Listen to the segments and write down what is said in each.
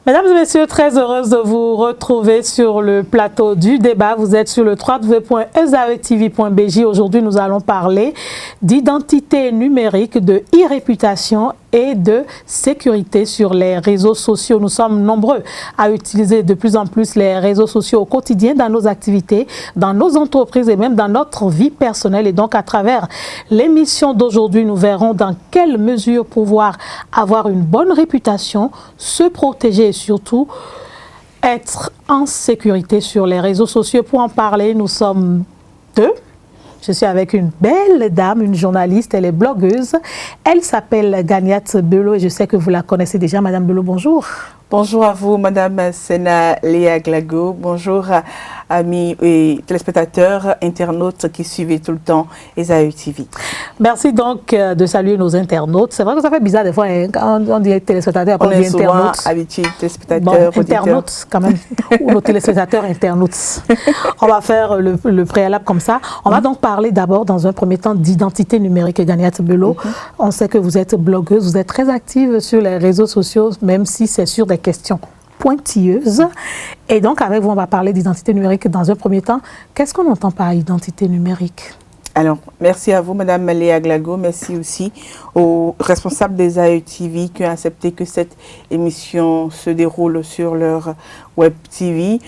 Mesdames et messieurs, très heureuse de vous retrouver sur le plateau du débat. Vous êtes sur le www.ezaetv.bj. Aujourd'hui, nous allons parler d'identité numérique, de e-réputation et de sécurité sur les réseaux sociaux. Nous sommes nombreux à utiliser de plus en plus les réseaux sociaux au quotidien dans nos activités, dans nos entreprises et même dans notre vie personnelle. Et donc, à travers l'émission d'aujourd'hui, nous verrons dans quelle mesure pouvoir avoir une bonne réputation, se protéger et surtout être en sécurité sur les réseaux sociaux. Pour en parler, nous sommes deux. Je suis avec une belle dame, une journaliste, elle est blogueuse. Elle s'appelle Ganiat Bello et je sais que vous la connaissez déjà. Madame Bello, bonjour. Bonjour à vous, Madame Sena Léa Glago. Bonjour, amis et téléspectateurs, internautes qui suivent tout le temps EzaETV. Merci donc de saluer nos internautes. C'est vrai que ça fait bizarre des fois, hein, quand on dit téléspectateurs, après on dit internautes. On est souvent habitués, téléspectateurs, bon, internautes quand même, ou nos téléspectateurs internautes. On va faire le préalable comme ça. On va donc parler d'abord, dans un premier temps, d'identité numérique. Ganiat Bello, on sait que vous êtes blogueuse, vous êtes très active sur les réseaux sociaux, même si c'est sur des questions pointilleuses. Et donc, avec vous, on va parler d'identité numérique dans un premier temps. Qu'est-ce qu'on entend par identité numérique? Alors, merci à vous, Madame Léa Glago. Merci aussi aux responsables des EzaETV qui ont accepté que cette émission se déroule sur leur web TV.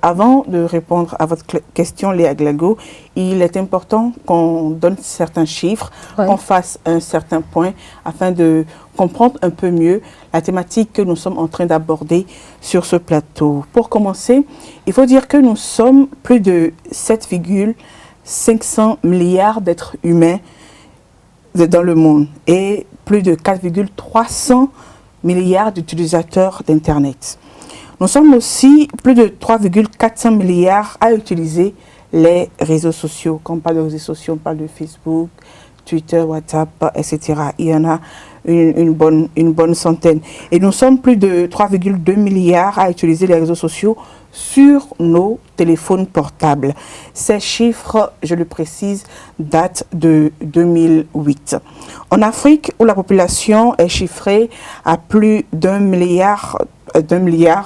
Avant de répondre à votre question, Léa Glago, il est important qu'on donne certains chiffres, qu'on fasse un certain point afin de comprendre un peu mieux la thématique que nous sommes en train d'aborder sur ce plateau. Pour commencer, il faut dire que nous sommes plus de 7,500 milliards d'êtres humains dans le monde et plus de 4,300 milliards d'utilisateurs d'Internet. Nous sommes aussi plus de 3,400 milliards à utiliser les réseaux sociaux. Quand on parle de réseaux sociaux, on parle de Facebook, Twitter, WhatsApp, etc. Il y en a une bonne centaine. Et nous sommes plus de 3,2 milliards à utiliser les réseaux sociaux sur nos téléphones portables. Ces chiffres, je le précise, datent de 2008. En Afrique, où la population est chiffrée à plus d'un milliard,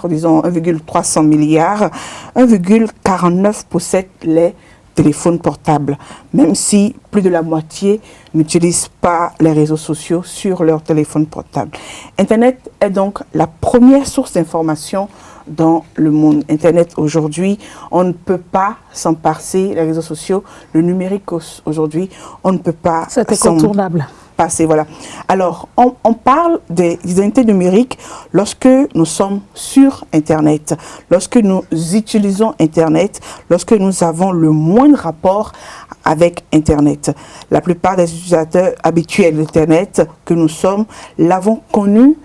disons 1,300 milliards, 1,49 possèdent les téléphones portables, même si plus de la moitié n'utilisent pas les réseaux sociaux sur leur téléphone portable. Internet est donc la première source d'information dans le monde. Internet aujourd'hui, on ne peut pas s'en passer, les réseaux sociaux, le numérique aujourd'hui, on ne peut pas s'en passer. Voilà. Alors, on parle des identités numériques lorsque nous sommes sur Internet, lorsque nous utilisons Internet, lorsque nous avons le moindre rapport avec Internet. La plupart des utilisateurs habituels d'Internet que nous sommes l'avons connu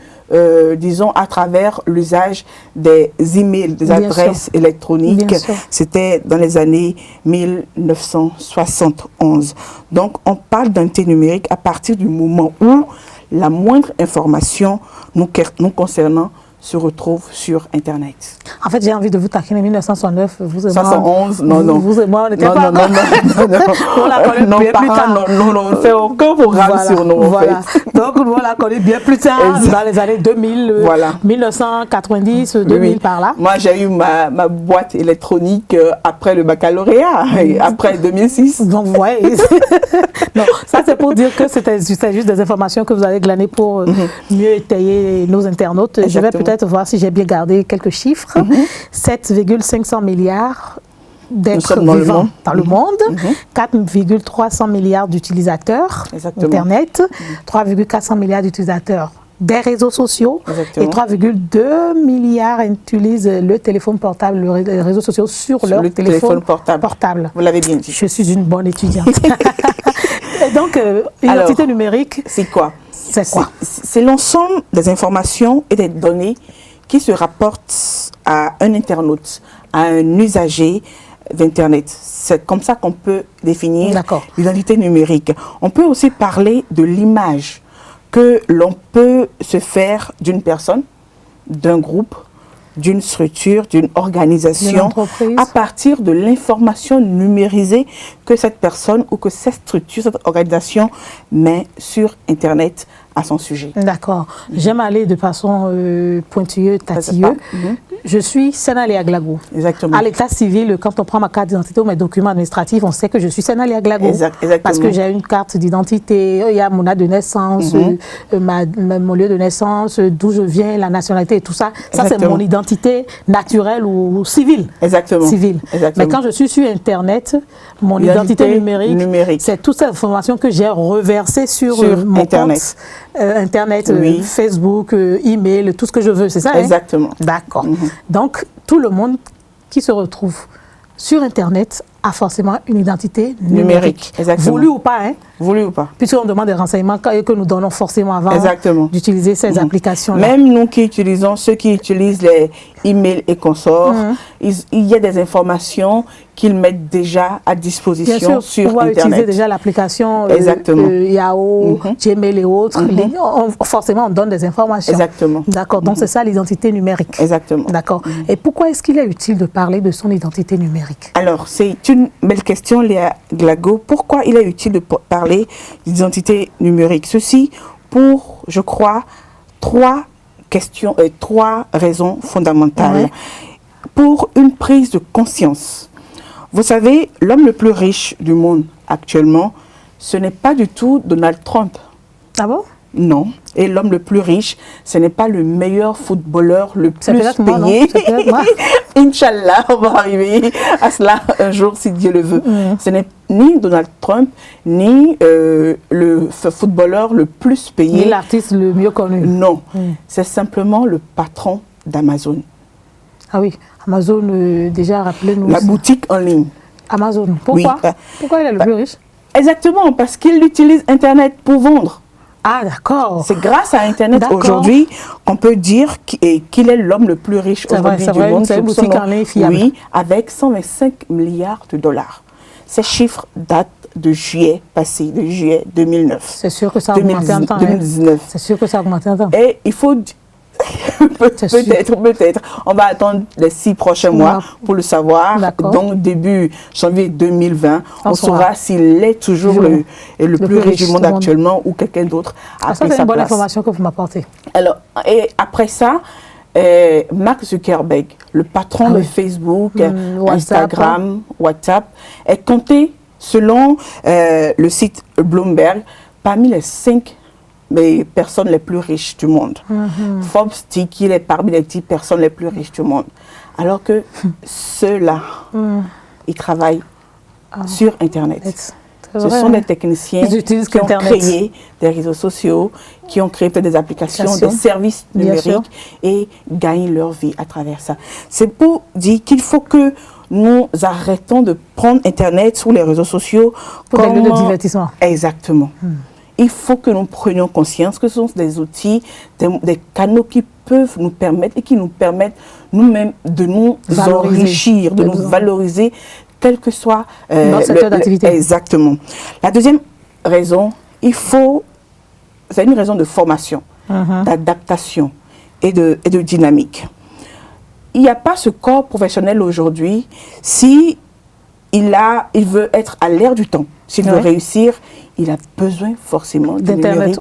disons, à travers l'usage des emails, des adresses électroniques. C'était dans les années 1971. Donc, on parle d'identité numérique à partir du moment où la moindre information nous concernant se retrouve sur Internet. En fait, j'ai envie de vous taquiner. 1969, vous et moi... 71, non. Vous et moi, on n'était pas... Non. On la connaît bien plus tard. Non, on ne fait aucun programme sur nous, en fait. Donc, on la connaît bien plus tard, dans les années 2000, 1990, 2000, par là. Moi, j'ai eu ma boîte électronique après le baccalauréat, après 2006. Donc, vous voyez. Non, ça, c'est pour dire que c'était juste des informations que vous avez glanées pour mieux étayer nos internautes. Exactement. Je vais peut-être voir si j'ai bien gardé quelques chiffres. 7,500 milliards d'êtres vivants dans le monde, 4,300 milliards d'utilisateurs Internet, 3,400 milliards d'utilisateurs des réseaux sociaux et 3,2 milliards utilisent le téléphone portable, les réseaux sociaux sur leur téléphone portable. Vous l'avez bien dit. Je suis une bonne étudiante. Et donc, l'identité numérique, c'est quoi? C'est quoi? C'est l'ensemble des informations et des données qui se rapportent à un internaute, à un usager d'Internet. C'est comme ça qu'on peut définir l'identité numérique. On peut aussi parler de l'image que l'on peut se faire d'une personne, d'un groupe, d'une structure, d'une organisation, à partir de l'information numérisée que cette personne ou que cette structure, cette organisation met sur Internet à son sujet. D'accord. J'aime aller de façon pointilleuse, tatilleuse. Je suis Senale Aglago. Exactement. À l'état civil, quand on prend ma carte d'identité ou mes documents administratifs, on sait que je suis Senale Aglago. Exactement. Parce que j'ai une carte d'identité, il y a mon date de naissance, mon lieu de naissance, d'où je viens, la nationalité et tout ça. Ça, c'est mon identité naturelle ou civile. Exactement. Civile. Exactement. Mais quand je suis sur Internet, mon identité numérique. C'est toute cette information que j'ai reversée sur mon Internet. compte Internet, Facebook, email, tout ce que je veux, c'est ça? Exactement. D'accord. Donc, tout le monde qui se retrouve sur Internet a forcément une identité numérique. Exactement. Voulu ou pas, hein? Voulu ou pas. Puisqu'on demande des renseignements que nous donnons forcément avant d'utiliser ces applications-là. Même nous qui utilisons, ceux qui utilisent les emails et consorts, il y a des informations qu'ils mettent déjà à disposition sur Internet. Utiliser déjà l'application Yahoo, Gmail et autres. Forcément, on donne des informations. Exactement. D'accord. Donc, c'est ça l'identité numérique. Exactement. D'accord. Et pourquoi est-ce qu'il est utile de parler de son identité numérique? Alors, c'est une belle question, Léa Glago. Pourquoi il est utile de parler d'identité numérique? Ceci pour, je crois, trois raisons fondamentales. Pour une prise de conscience. Vous savez, l'homme le plus riche du monde actuellement, ce n'est pas du tout Donald Trump. Ah bon? Non. Et l'homme le plus riche, ce n'est pas le meilleur footballeur le plus payé. Inch'Allah, on va arriver à cela un jour si Dieu le veut. Ce n'est ni Donald Trump, ni le footballeur le plus payé. Ni l'artiste le mieux connu. Non. C'est simplement le patron d'Amazon. Ah oui, Amazon, déjà, rappelez-nous. La boutique en ligne. Amazon. Pourquoi? Pourquoi il est le plus riche? Exactement, parce qu'il utilise Internet pour vendre. Ah, d'accord. C'est grâce à Internet aujourd'hui qu'on peut dire qu'il est l'homme le plus riche aujourd'hui du monde. C'est une boutique en ligne fiable. Oui, avec 125 milliards de dollars. Ces chiffres datent de juillet passé, de juillet 2009. C'est sûr que ça a augmenté en temps. 2019. C'est sûr que ça a augmenté en temps. Et il faut... Peut-être. On va attendre les 6 prochains mois pour le savoir. Donc, début janvier 2020, on saura s'il est toujours le plus riche du monde actuellement ou quelqu'un d'autre a pris sa place. Ça, c'est une bonne information que vous m'apportez. Alors, et après ça, Mark Zuckerberg, le patron de Facebook, Instagram, WhatsApp, est compté, selon le site Bloomberg, parmi les 5 personnes les plus riches du monde. Forbes dit qu'il est parmi les 10 personnes les plus riches du monde. Alors que ceux-là, ils travaillent sur Internet. Ce sont des techniciens qui ont créé des réseaux sociaux, qui ont créé des applications, des services numériques et gagnent leur vie à travers ça. C'est pour dire qu'il faut que nous arrêtons de prendre Internet sur les réseaux sociaux pour des lieux de divertissement. Exactement. Il faut que nous prenions conscience que ce sont des outils, des canaux qui peuvent nous permettre et qui nous permettent nous-mêmes de nous enrichir, de nous valoriser, quel que soit notre secteur d'activité. Exactement. La deuxième raison, c'est une raison de formation, d'adaptation et de dynamique. Il n'y a pas ce corps professionnel aujourd'hui si il veut être à l'ère du temps, s'il veut réussir. Il a besoin forcément d'Internet.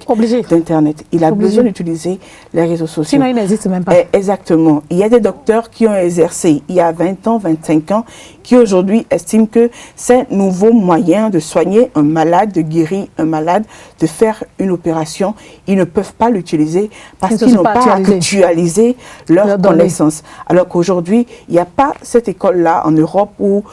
D'Internet. Il a besoin d'utiliser les réseaux sociaux. Sinon, il n'existe même pas. Exactement. Il y a des docteurs qui ont exercé il y a 20 ans, 25 ans, qui aujourd'hui estiment que ces nouveaux moyens de soigner un malade, de guérir un malade, de faire une opération, ils ne peuvent pas l'utiliser parce qu'ils n'ont pas actualisé leurs connaissances. Alors qu'aujourd'hui, il n'y a pas cette école-là en Europe ou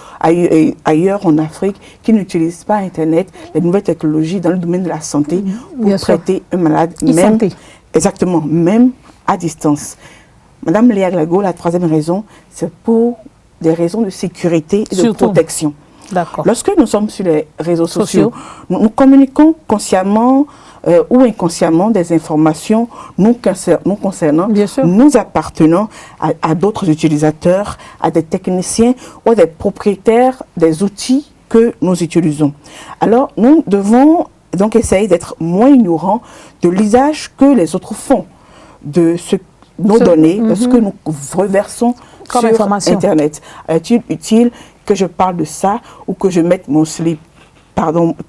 ailleurs en Afrique qui n'utilise pas Internet, les nouvelles technologies dans le domaine de la santé pour traiter un malade, même à distance. Madame Léa Glago, la troisième raison, c'est pour des raisons de sécurité et de protection. Lorsque nous sommes sur les réseaux sociaux, nous communiquons consciemment ou inconsciemment des informations nous concernant, nous appartenant à d'autres utilisateurs, à des techniciens ou à des propriétaires des outils que nous utilisons. Alors, nous devons donc essayer d'être moins ignorants de l'usage que les autres font de nos données, de ce que nous reversons sur Internet. Est-il utile que je parle de ça ou que je mette mon slip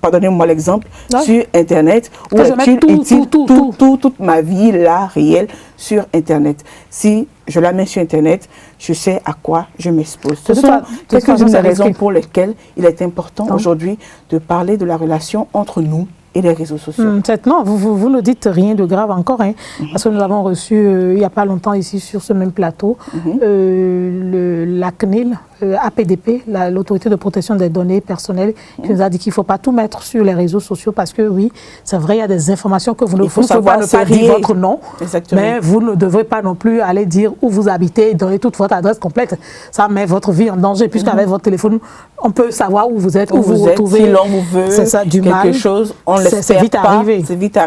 pardonnez-moi l'exemple, Ouais. sur Internet, où Que je mette est-il tout, utile tout, tout. toute ma vie, là, réelle, sur Internet. Si je la mets sur Internet, je sais à quoi je m'expose. Ce sont quelques-unes des raisons pour lesquelles il est important aujourd'hui de parler de la relation entre nous et les réseaux sociaux. Non, vous ne dites rien de grave encore, hein, parce que nous avons reçu il n'y a pas longtemps ici sur ce même plateau la CNIL, APDP, l'autorité de protection des données personnelles, qui nous a dit qu'il ne faut pas tout mettre sur les réseaux sociaux parce que oui, c'est vrai, il y a des informations que vous ne pouvez pas dire votre nom, mais vous ne devrez pas non plus aller dire où vous habitez, donner toute votre adresse complète. Ça met votre vie en danger puisqu'avec votre téléphone, on peut savoir où vous êtes, où vous vous retrouvez. Si l'on vous veut quelque chose, on ne l'espère pas. C'est vite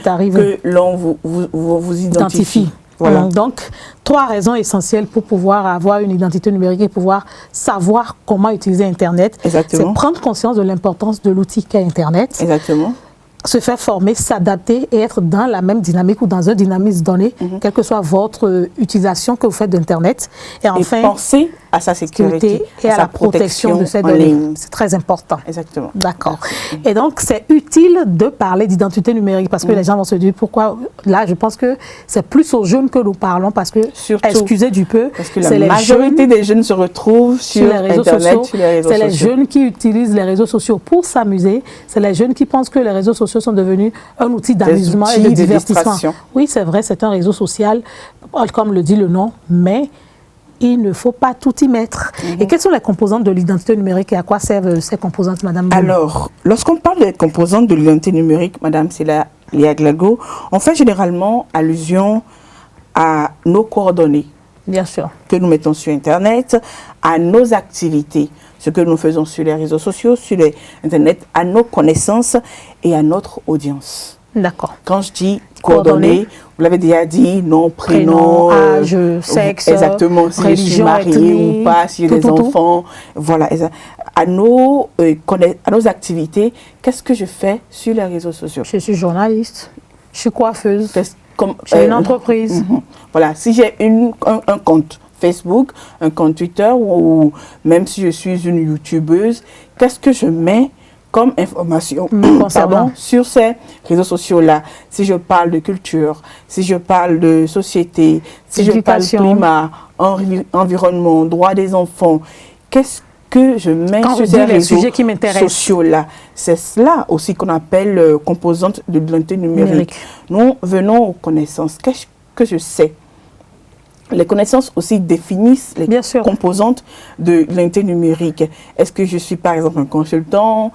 arrivé que l'on vous identifie. Voilà. Donc, 3 raisons essentielles pour pouvoir avoir une identité numérique et pouvoir savoir comment utiliser Internet. C'est prendre conscience de l'importance de l'outil qu'est Internet. Exactement. Se faire former, s'adapter et être dans la même dynamique ou dans un dynamisme donné, quelle que soit votre utilisation que vous faites d'Internet. Et enfin, penser à sa sécurité et à la protection de ces données. C'est très important. Exactement. D'accord. Et donc, c'est utile de parler d'identité numérique parce que les gens vont se dire pourquoi. Là, je pense que c'est plus aux jeunes que nous parlons parce que, excusez du peu, parce que la majorité des jeunes se retrouvent sur les réseaux sociaux. C'est les jeunes qui utilisent les réseaux sociaux pour s'amuser. C'est les jeunes qui pensent que les réseaux sociaux sont devenus un outil d'amusement et de divertissement. Oui, c'est vrai, c'est un réseau social, comme le dit le nom, mais il ne faut pas tout y mettre. Et quelles sont les composantes de l'identité numérique et à quoi servent ces composantes, Madame Boulou? Alors, lorsqu'on parle des composantes de l'identité numérique, Madame Célia Liaglago, on fait généralement allusion à nos coordonnées. Bien sûr. Que nous mettons sur Internet, à nos activités, ce que nous faisons sur les réseaux sociaux, sur Internet, à nos connaissances et à notre audience. D'accord. Quand je dis coordonnées, vous l'avez déjà dit, nom, prénom, âge, sexe, exactement, si religion, je suis mariée ethnie, ou pas, si j'ai des enfants, voilà. À nos activités, qu'est-ce que je fais sur les réseaux sociaux? Je suis journaliste, je suis coiffeuse, j'ai une entreprise. Voilà, si j'ai un compte Facebook, un compte Twitter ou même si je suis une youtubeuse, qu'est-ce que je mets comme information sur ces réseaux sociaux-là? Si je parle de culture, si je parle de société, si je parle climat, environnement, droit des enfants, qu'est-ce que je mets sur ces réseaux sociaux-là? C'est cela aussi qu'on appelle composante de l'identité numérique. Nous venons aux connaissances. Qu'est-ce que je sais? Les connaissances aussi définissent les composantes de l'identité numérique. Est-ce que je suis par exemple un consultant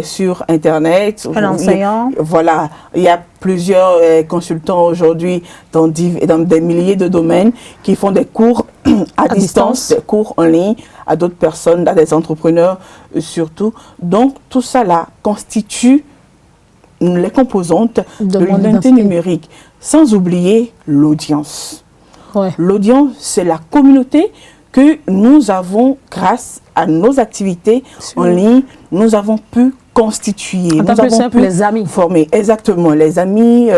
sur Internet? Un enseignant? Voilà, il y a plusieurs consultants aujourd'hui dans des milliers de domaines qui font des cours à distance, des cours en ligne à d'autres personnes, à des entrepreneurs surtout. Donc tout ça là constitue les composantes de l'identité numérique, sans oublier l'audience. L'audience, c'est la communauté que nous avons, grâce à nos activités en ligne, nous avons pu constituer. Nous avons pu les amis. Former. Exactement, les amis,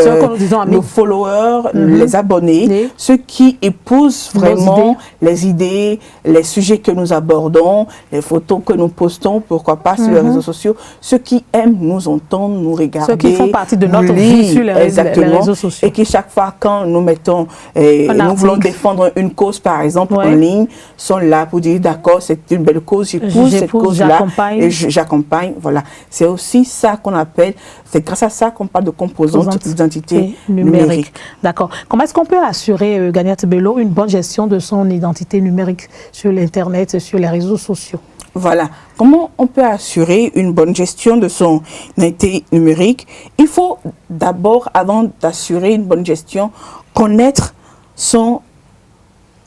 nos followers, les abonnés, ceux qui épousent vraiment les idées, les sujets que nous abordons, les photos que nous postons, pourquoi pas sur les réseaux sociaux, ceux qui aiment nous entendre, nous regarder. Ceux qui font partie de notre vie sur les réseaux sociaux. Et qui chaque fois quand nous mettons, nous voulons défendre une cause par exemple en ligne, sont là pour dire d'accord, c'est une belle cause, j'épouse cette cause-là et j'accompagne, voilà. C'est aussi ça qu'on appelle, c'est grâce à ça qu'on parle de composantes d'identité numérique. D'accord. Comment est-ce qu'on peut assurer, Ganiat Bello, une bonne gestion de son identité numérique sur l'Internet, sur les réseaux sociaux? Voilà. Comment on peut assurer une bonne gestion de son identité numérique? Il faut d'abord, avant d'assurer une bonne gestion, connaître son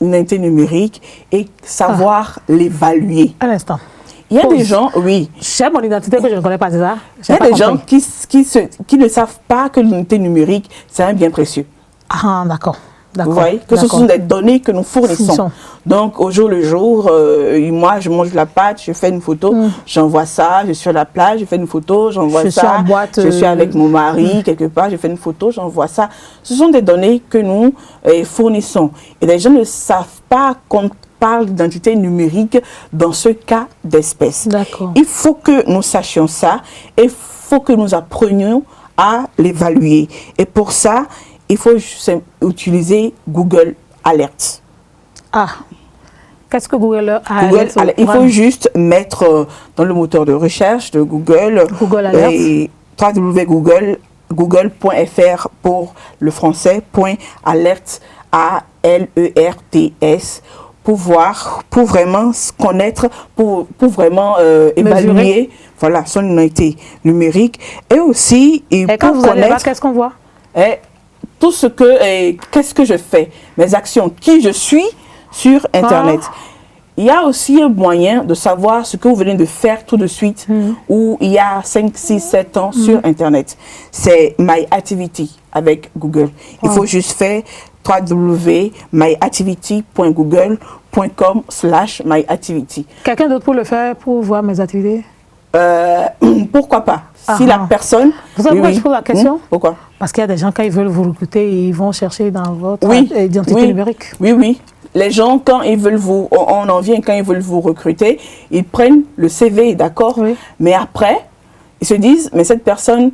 identité numérique et savoir l'évaluer. Un instant. Il y a des gens, oui. J'ai mon identité que je ne connais pas, c'est ça? Il y a des gens qui ne savent pas que l'identité numérique, c'est un bien précieux. Ah, d'accord. Vous voyez que ce sont des données que nous fournissons. Donc, au jour le jour, moi, je mange la pâte, je fais une photo, j'envoie ça, je suis sur la plage, je fais une photo, j'envoie ça. Je suis avec mon mari, quelque part, je fais une photo, j'envoie ça. Ce sont des données que nous fournissons. Et les gens ne savent pas parle d'identité numérique dans ce cas d'espèce. D'accord. Il faut que nous sachions ça et il faut que nous apprenions à l'évaluer. Et pour ça, il faut utiliser Google Alert. Ah, qu'est-ce que Google Google Alert? Il faut juste mettre dans le moteur de recherche de Google Alert. www.google.fr pour le français, .alert, ALERTS, pour vraiment se connaître, pour vraiment évaluer voilà, son identité numérique. Et aussi, et quand vous allez là, qu'est-ce qu'on voit? Tout ce que, qu'est-ce que je fais, mes actions, qui je suis sur Internet. Il y a aussi un moyen de savoir ce que vous venez de faire tout de suite, ou il y a 5, 6, 7 ans sur Internet. C'est My Activity avec Google. Il faut juste faire www.myactivity.google.com/myactivity. Quelqu'un d'autre pour le faire, pour voir mes activités? Pourquoi pas? Si la personne... Vous savez pourquoi je pose la question? Pourquoi? Parce qu'il y a des gens, quand ils veulent vous recruter, ils vont chercher dans votre identité numérique. Oui. Les gens, quand ils veulent on en vient, quand ils veulent vous recruter, ils prennent le CV, d'accord? Oui. Mais après, ils se disent, mais cette personne,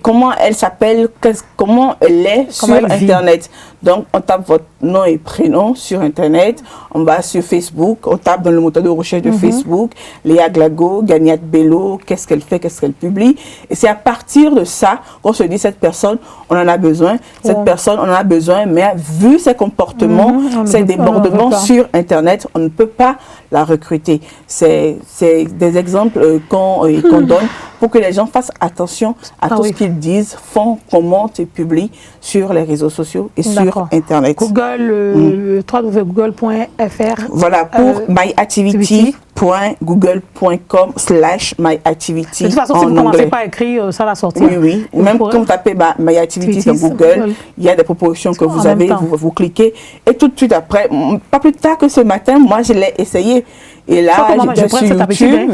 comment elle s'appelle, comment elle est sur Internet. Donc, on tape votre nom et prénom sur Internet, on va sur Facebook, on tape dans le moteur de recherche de Facebook, Léa Glago, Ganiat Bello, qu'est-ce qu'elle fait, qu'est-ce qu'elle publie. Et c'est à partir de ça qu'on se dit, cette personne, on en a besoin, cette personne, on en a besoin, mais vu ses comportements, ses débordements sur Internet, on ne peut pas la recruter. C'est des exemples qu'on donne pour que les gens fassent attention à tout ce qu'ils disent, font, commentent et publient sur les réseaux sociaux et sur Internet. Google, www.google.fr. Voilà, pour myactivity.google.com/myactivity. De toute façon, si vous ne commencez pas à écrire, ça va sortir. Oui. Même quand vous tapez myactivity sur Google, il y a des propositions que vous avez, vous cliquez. Et tout de suite après, pas plus tard que ce matin, moi je l'ai essayé. Et là, je suis sur YouTube,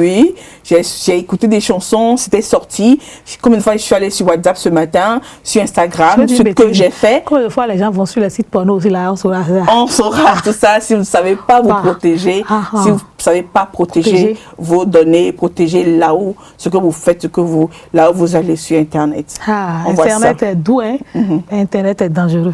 j'ai écouté des chansons, c'était sorti. Combien de fois je suis allée sur WhatsApp ce matin, sur Instagram, ce que j'ai fait. Combien de fois les gens vont sur les sites porno aussi, là, on saura ça. On saura tout ça si vous ne savez pas vous protéger, si vous ne savez pas protéger vos données, protéger là-haut, ce que vous faites, là où vous allez sur Internet. Internet est doux, hein? Internet est dangereux.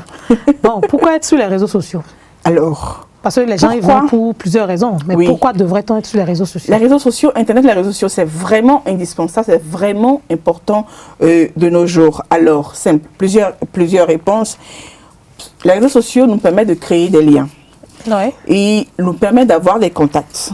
Bon, pourquoi être sur les réseaux sociaux? Alors... Parce que les gens ils vont pour plusieurs raisons. Mais pourquoi devrait-on être sur les réseaux sociaux? Les réseaux sociaux, Internet, les réseaux sociaux, c'est vraiment indispensable, c'est vraiment important de nos jours. Alors, simple, plusieurs réponses. Les réseaux sociaux nous permettent de créer des liens. Et nous permettent d'avoir des contacts.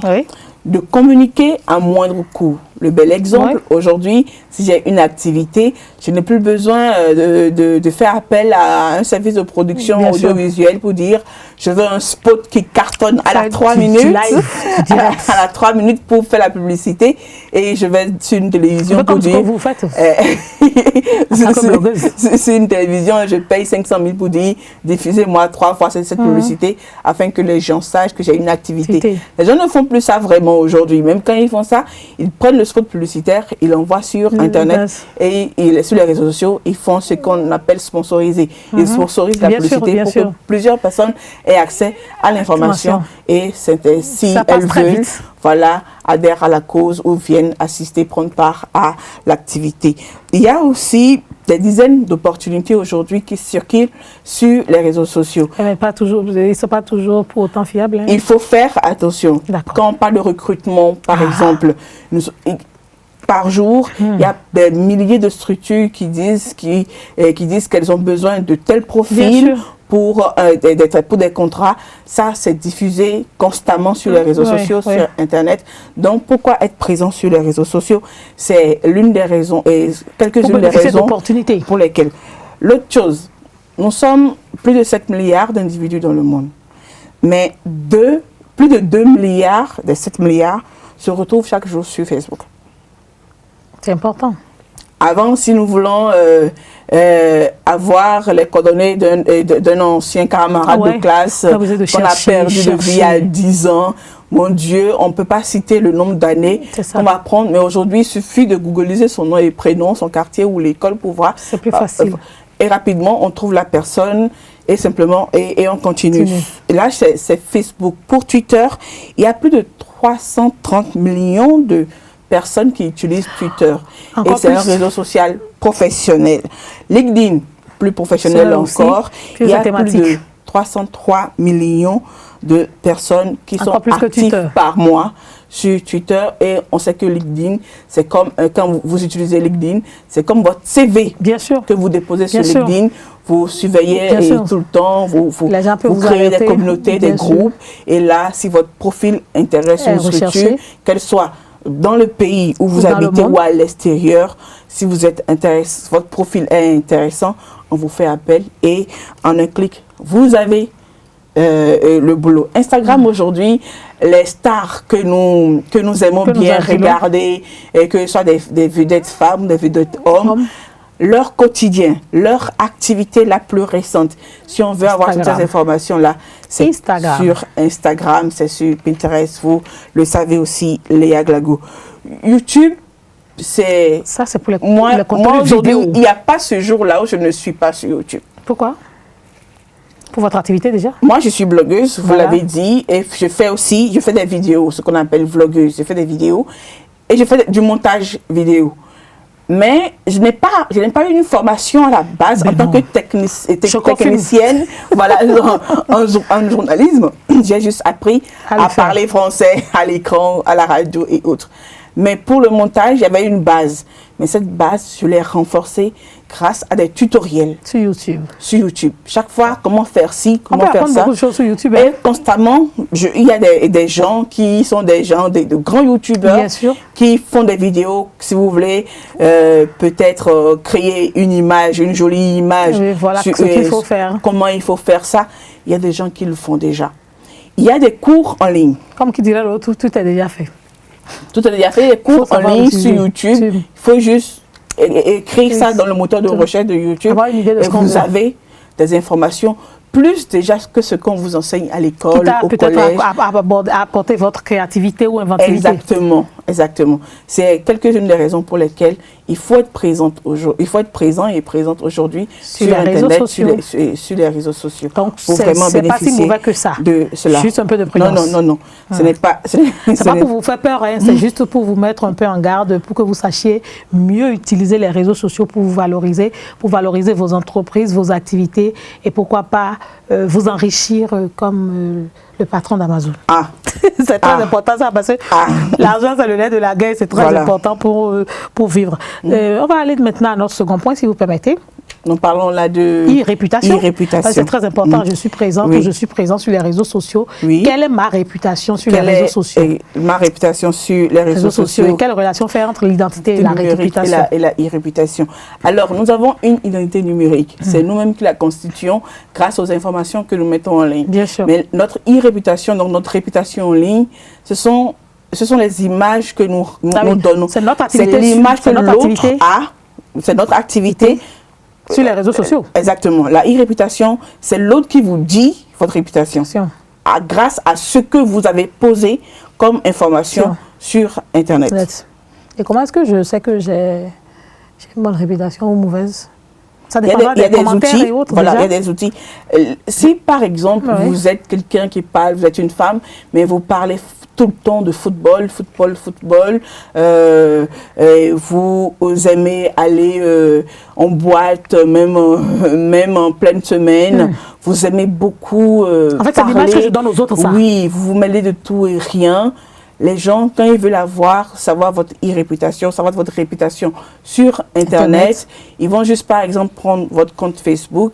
De communiquer à moindre coût. Le bel exemple, aujourd'hui, si j'ai une activité, je n'ai plus besoin de faire appel à un service de production audiovisuelle pour dire je veux un spot qui cartonne à la 3 minutes, à la 3 minutes pour faire la publicité et je vais sur une télévision pour dire... vous faites. C'est une télévision, je paye 500 000 pour dire diffusez-moi 3 fois cette publicité afin que les gens sachent que j'ai une activité. Les gens ne font plus ça vraiment aujourd'hui. Même quand ils font ça, ils prennent le spot publicitaire, ils l'envoient sur Internet et sur les réseaux sociaux, ils font ce qu'on appelle sponsoriser. Ils sponsorisent la publicité pour que plusieurs personnes aient accès à l'information et si elles veulent, voilà, adhèrent à la cause ou viennent assister, prendre part à l'activité. Il y a aussi des dizaines d'opportunités aujourd'hui qui circulent sur les réseaux sociaux. Mais pas toujours, ils ne sont pas toujours pour autant fiables. Hein. Il faut faire attention. Quand on parle de recrutement, par exemple, par jour, il y a des milliers de structures qui disent qu'elles ont besoin de tels profils pour des contrats. Ça, c'est diffusé constamment sur les réseaux sociaux, sur Internet. Donc, pourquoi être présent sur les réseaux sociaux? C'est l'une des raisons, et quelques-unes des raisons pour lesquelles. L'autre chose, nous sommes plus de 7 milliards d'individus dans le monde. Mais plus de 2 milliards des 7 milliards se retrouvent chaque jour sur Facebook. C'est important. Avant, si nous voulons avoir les coordonnées d'un ancien camarade de classe qu'on a perdu de vie à 10 ans, mon Dieu, on ne peut pas citer le nombre d'années qu'on va prendre. Mais aujourd'hui, il suffit de googliser son nom et prénom, son quartier ou l'école pour voir. C'est plus facile. Et rapidement, on trouve la personne et simplement, et on continue. Et là, c'est Facebook. Pour Twitter, il y a plus de 330 millions de personnes qui utilisent Twitter. Encore et c'est un réseau social professionnel. LinkedIn, plus professionnel encore. Il y a plus de 303 millions de personnes qui sont actives par mois sur Twitter. Et on sait que LinkedIn, c'est comme, quand vous utilisez LinkedIn, c'est comme votre CV que vous déposez sur LinkedIn. Vous surveillez tout le temps, vous créez des communautés, des groupes. Et là, si votre profil intéresse une structure, qu'elle soit dans le pays où vous habitez ou à l'extérieur, si vous êtes intéressé, votre profil est intéressant, on vous fait appel et en un clic, vous avez le boulot. Instagram aujourd'hui, les stars que nous aimons bien regarder, et que ce soit des vedettes femmes, des vedettes hommes, leur quotidien, leur activité la plus récente. Si on veut avoir toutes ces informations-là, c'est sur Instagram, c'est sur Pinterest, vous le savez aussi, Léa Glagou. YouTube, c'est... Ça, c'est pour moi aujourd'hui, il n'y a pas ce jour-là où je ne suis pas sur YouTube. Pourquoi? Pour votre activité déjà? Moi, je suis blogueuse, vous l'avez dit, et je fais des vidéos, ce qu'on appelle vlogueuse. Je fais des vidéos et je fais du montage vidéo. Mais je n'ai pas eu une formation à la base en tant que technicienne voilà, en journalisme. J'ai juste appris à parler français à l'écran, à la radio et autres. Mais pour le montage, il y avait une base. Mais cette base, je l'ai renforcée grâce à des tutoriels. Sur YouTube. Sur YouTube. Chaque fois, comment faire ci, comment faire ça. Beaucoup de choses sur YouTube. Et constamment, il y a des gens qui sont de grands YouTubeurs qui font des vidéos, si vous voulez, peut-être créer une image, une jolie image. Oui, voilà ce qu'il faut faire. Comment il faut faire ça. Il y a des gens qui le font déjà. Il y a des cours en ligne. Comme qui dirait l'autre, tout est déjà fait. Tout est déjà fait, des cours en ligne sur YouTube. Il faut juste écrire ça dans le moteur de recherche de YouTube. Avoir une idée de et vous avez des informations plus déjà que ce qu'on vous enseigne à l'école, au collège. Peut-être apporter votre créativité ou inventivité. Exactement, exactement. C'est quelques-unes des raisons pour lesquelles il faut être présent aujourd'hui. Il faut être présent et présente aujourd'hui sur Internet, sur les réseaux sociaux. Donc, c'est pas si mauvais que ça. De cela. Juste un peu de prudence. Non. Ce n'est pas. C'est pas pour vous faire peur, hein, c'est juste pour vous mettre un peu en garde, pour que vous sachiez mieux utiliser les réseaux sociaux pour vous valoriser, vos entreprises, vos activités et pourquoi pas vous enrichir comme le patron d'Amazon. C'est très important ça parce que l'argent c'est le nerf de la guerre, c'est très important pour vivre. On va aller maintenant à notre second point si vous permettez. Nous parlons là de e-réputation. C'est très important. Je suis présente ou je suis présent sur les réseaux sociaux. Quelle est ma réputation sur les réseaux sociaux? Ma réputation sur les réseaux sociaux. Et quelle relation faire entre l'identité et la réputation? Et la e-réputation. Alors, nous avons une identité numérique. C'est nous-mêmes qui la constituons grâce aux informations que nous mettons en ligne. Bien sûr. Mais notre e-réputation, donc notre réputation en ligne, ce sont les images que nous donnons. C'est notre activité. C'est l'image que l'autre a. C'est notre activité. Sur les réseaux sociaux. Exactement. La e-réputation, c'est l'autre qui vous dit votre réputation. Grâce à ce que vous avez posé comme information sur Internet. Et comment est-ce que je sais que j'ai une bonne réputation ou mauvaise? Ça dépend des commentaires outils, et autres. Voilà, il y a des outils. Si par exemple, vous êtes quelqu'un qui parle, vous êtes une femme, mais vous parlez tout le temps de football, vous aimez aller en boîte, même en pleine semaine, vous aimez beaucoup en fait, c'est l'image que je donne aux autres, ça. Oui, vous vous mêlez de tout et rien. Les gens, quand ils veulent savoir votre e-réputation, savoir votre réputation sur Internet, ils vont juste, par exemple, prendre votre compte Facebook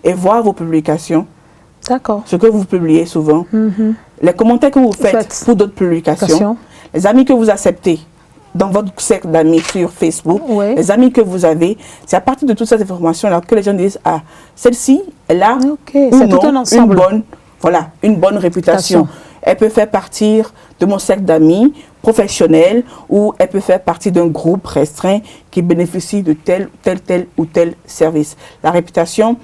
et voir vos publications. D'accord. Ce que vous publiez souvent. Les commentaires que vous faites pour d'autres publications. Les amis que vous acceptez dans votre cercle d'amis sur Facebook. Les amis que vous avez. C'est à partir de toutes ces informations-là que les gens disent, ah, celle-ci, elle a une bonne réputation. Elle peut faire partie de mon cercle d'amis professionnels ou elle peut faire partie d'un groupe restreint qui bénéficie de tel ou tel service. La réputation,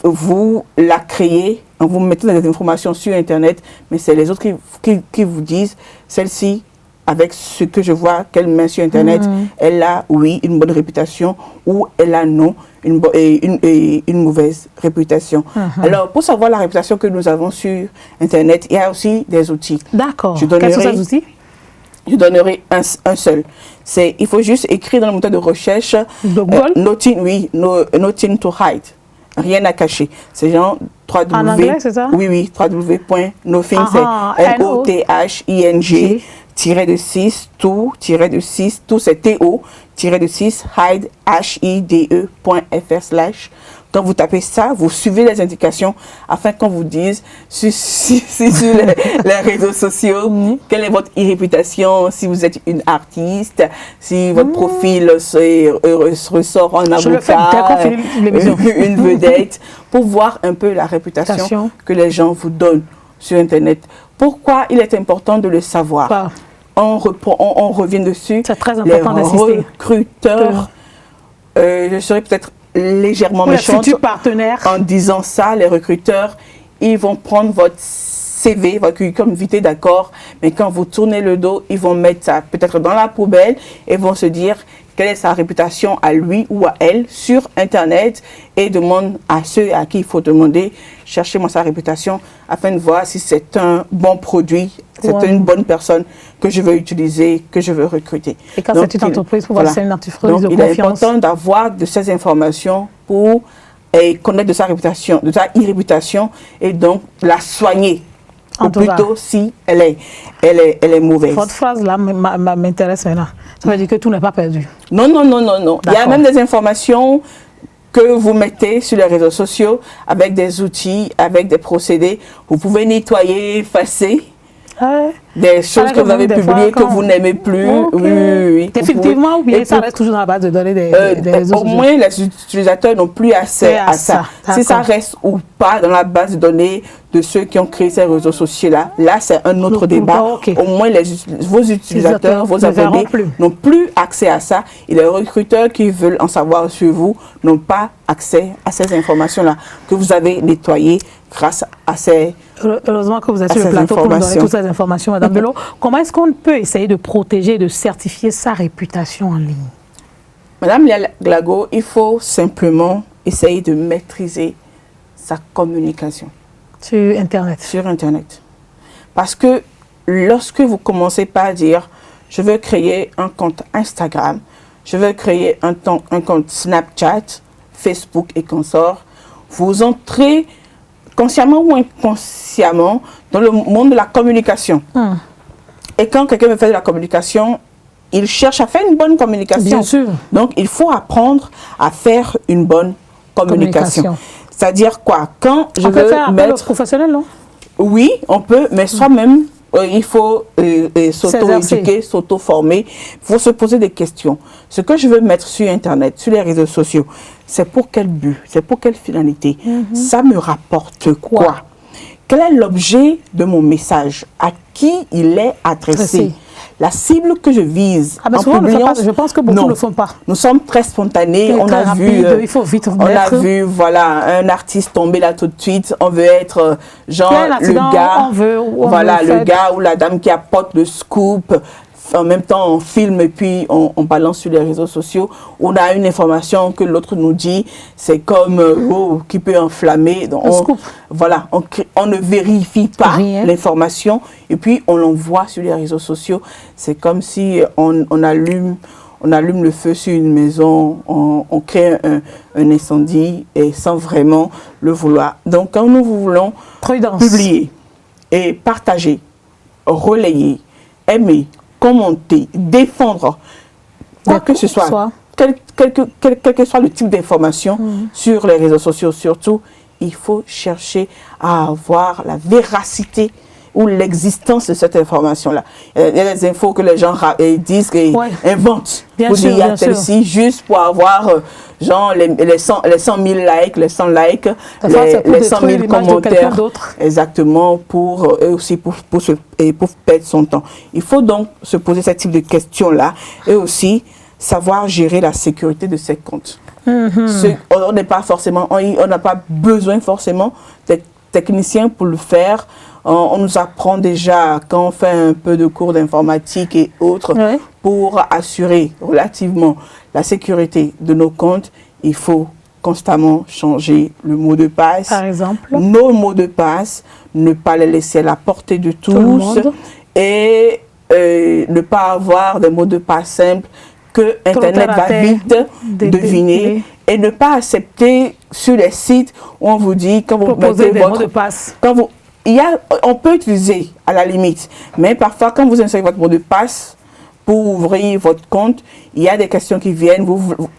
vous la créez en vous mettant des informations sur Internet, mais c'est les autres qui vous disent, celle-ci avec ce que je vois qu'elle met sur Internet, elle a, oui, une bonne réputation ou elle a, non, une mauvaise réputation. Alors, pour savoir la réputation que nous avons sur Internet, il y a aussi des outils. D'accord. Quels sont ces outils? Je donnerai un seul. Il faut juste écrire dans le moteur de recherche Nothing to hide. Rien à cacher. C'est genre en anglais, c'est ça? Oui, www.nothing, c'est N-O-T-H-I-N-G -6 tout c'est T-O-6 hide HIDE.fr/. Quand vous tapez ça, vous suivez les indications afin qu'on vous dise sur les réseaux sociaux quelle est votre réputation, si vous êtes une artiste, si votre profil ressort en avocat, une vedette, pour voir un peu la réputation que les gens vous donnent sur Internet. Pourquoi il est important de le savoir? On revient dessus. C'est très important d'insister. Les recruteurs, je serais peut-être légèrement méchante en disant ça, les recruteurs, ils vont prendre votre CV, votre curriculum vitae, d'accord, mais quand vous tournez le dos, ils vont mettre ça peut-être dans la poubelle et vont se dire quelle est sa réputation à lui ou à elle sur Internet et demande à ceux à qui il faut demander, cherchez-moi sa réputation afin de voir si c'est un bon produit, c'est une bonne personne que je veux utiliser, que je veux recruter. Et quand c'est une entreprise, pour voir si c'est une entreprise de confiance. Il est important d'avoir de ces informations pour connaître de sa réputation, de sa irréputation et donc la soigner. Ou plutôt si elle est mauvaise. Votre phrase là m'intéresse maintenant. Ça veut dire que tout n'est pas perdu. Non. Il y a même des informations que vous mettez sur les réseaux sociaux avec des outils, avec des procédés. Vous pouvez nettoyer, effacer des choses que vous avez publiées que vous n'aimez plus. Oui. Effectivement, ça reste toujours dans la base de données des réseaux sociaux. Au moins, les utilisateurs n'ont plus accès à ça. Si ça reste ou pas dans la base de données de ceux qui ont créé ces réseaux sociaux-là, c'est un autre débat. Au moins, vos utilisateurs, vos abonnés n'ont plus accès à ça. Et les recruteurs qui veulent en savoir sur vous n'ont pas accès à ces informations-là que vous avez nettoyées grâce à ces Heureusement que vous êtes sur le plateau pour nous donner toutes ces informations, Madame Bello. Comment est-ce qu'on peut essayer de protéger, de certifier sa réputation en ligne? Madame Glago, il faut simplement essayer de maîtriser sa communication. Sur Internet. Sur Internet. Parce que lorsque vous commencez par dire, je veux créer un compte Instagram, je veux créer un compte Snapchat, Facebook et consorts, vous entrez consciemment ou inconsciemment dans le monde de la communication. Et quand quelqu'un veut faire de la communication, il cherche à faire une bonne communication. Bien sûr. Donc, il faut apprendre à faire une bonne communication. C'est-à-dire quoi? Quand je veux faire appel aux professionnels, non? Oui, on peut, mais soi-même, il faut s'auto-éduquer, s'auto-former. Il faut se poser des questions. Ce que je veux mettre sur Internet, sur les réseaux sociaux, c'est pour quel but? C'est pour quelle finalité? Ça me rapporte quoi? Quel est l'objet de mon message? À qui il est adressé? La cible que je vise en publiant, je pense que beaucoup ne le font pas. Nous sommes très spontanés. On a vu, il faut vite voilà, un artiste tomber là tout de suite. On veut être genre le gars ou la dame qui apporte le scoop. En même temps, on filme et puis on balance sur les réseaux sociaux. On a une information que l'autre nous dit, c'est comme qui peut enflammer. Donc on ne vérifie pas l'information et puis on l'envoie sur les réseaux sociaux. C'est comme si on allume le feu sur une maison, on crée un incendie et sans vraiment le vouloir. Donc quand nous voulons publier et partager, relayer, aimer, commenter, défendre, quoi que ce soit, quel que soit le type d'information sur les réseaux sociaux surtout, il faut chercher à avoir la véracité ou l'existence de cette information-là. Il y a des infos que les gens disent et inventent. Vous dites, il y a celle-ci juste pour avoir genre les 100 000 likes, les 100 likes, les 100 000 commentaires. Exactement, pour perdre son temps. Il faut donc se poser ce type de questions-là et aussi savoir gérer la sécurité de ses comptes. On n'a pas besoin forcément d'être technicien pour le faire. On nous apprend déjà quand on fait un peu de cours d'informatique et autres, pour assurer relativement la sécurité de nos comptes, il faut constamment changer le mot de passe. Par exemple. Nos mots de passe, ne pas les laisser à la portée de tous et ne pas avoir des mots de passe simples que Internet va vite deviner et ne pas accepter sur les sites où on vous dit quand vous mettez votre mots de passe. On peut utiliser à la limite, mais parfois quand vous insérez votre mot de passe pour ouvrir votre compte, il y a des questions qui viennent,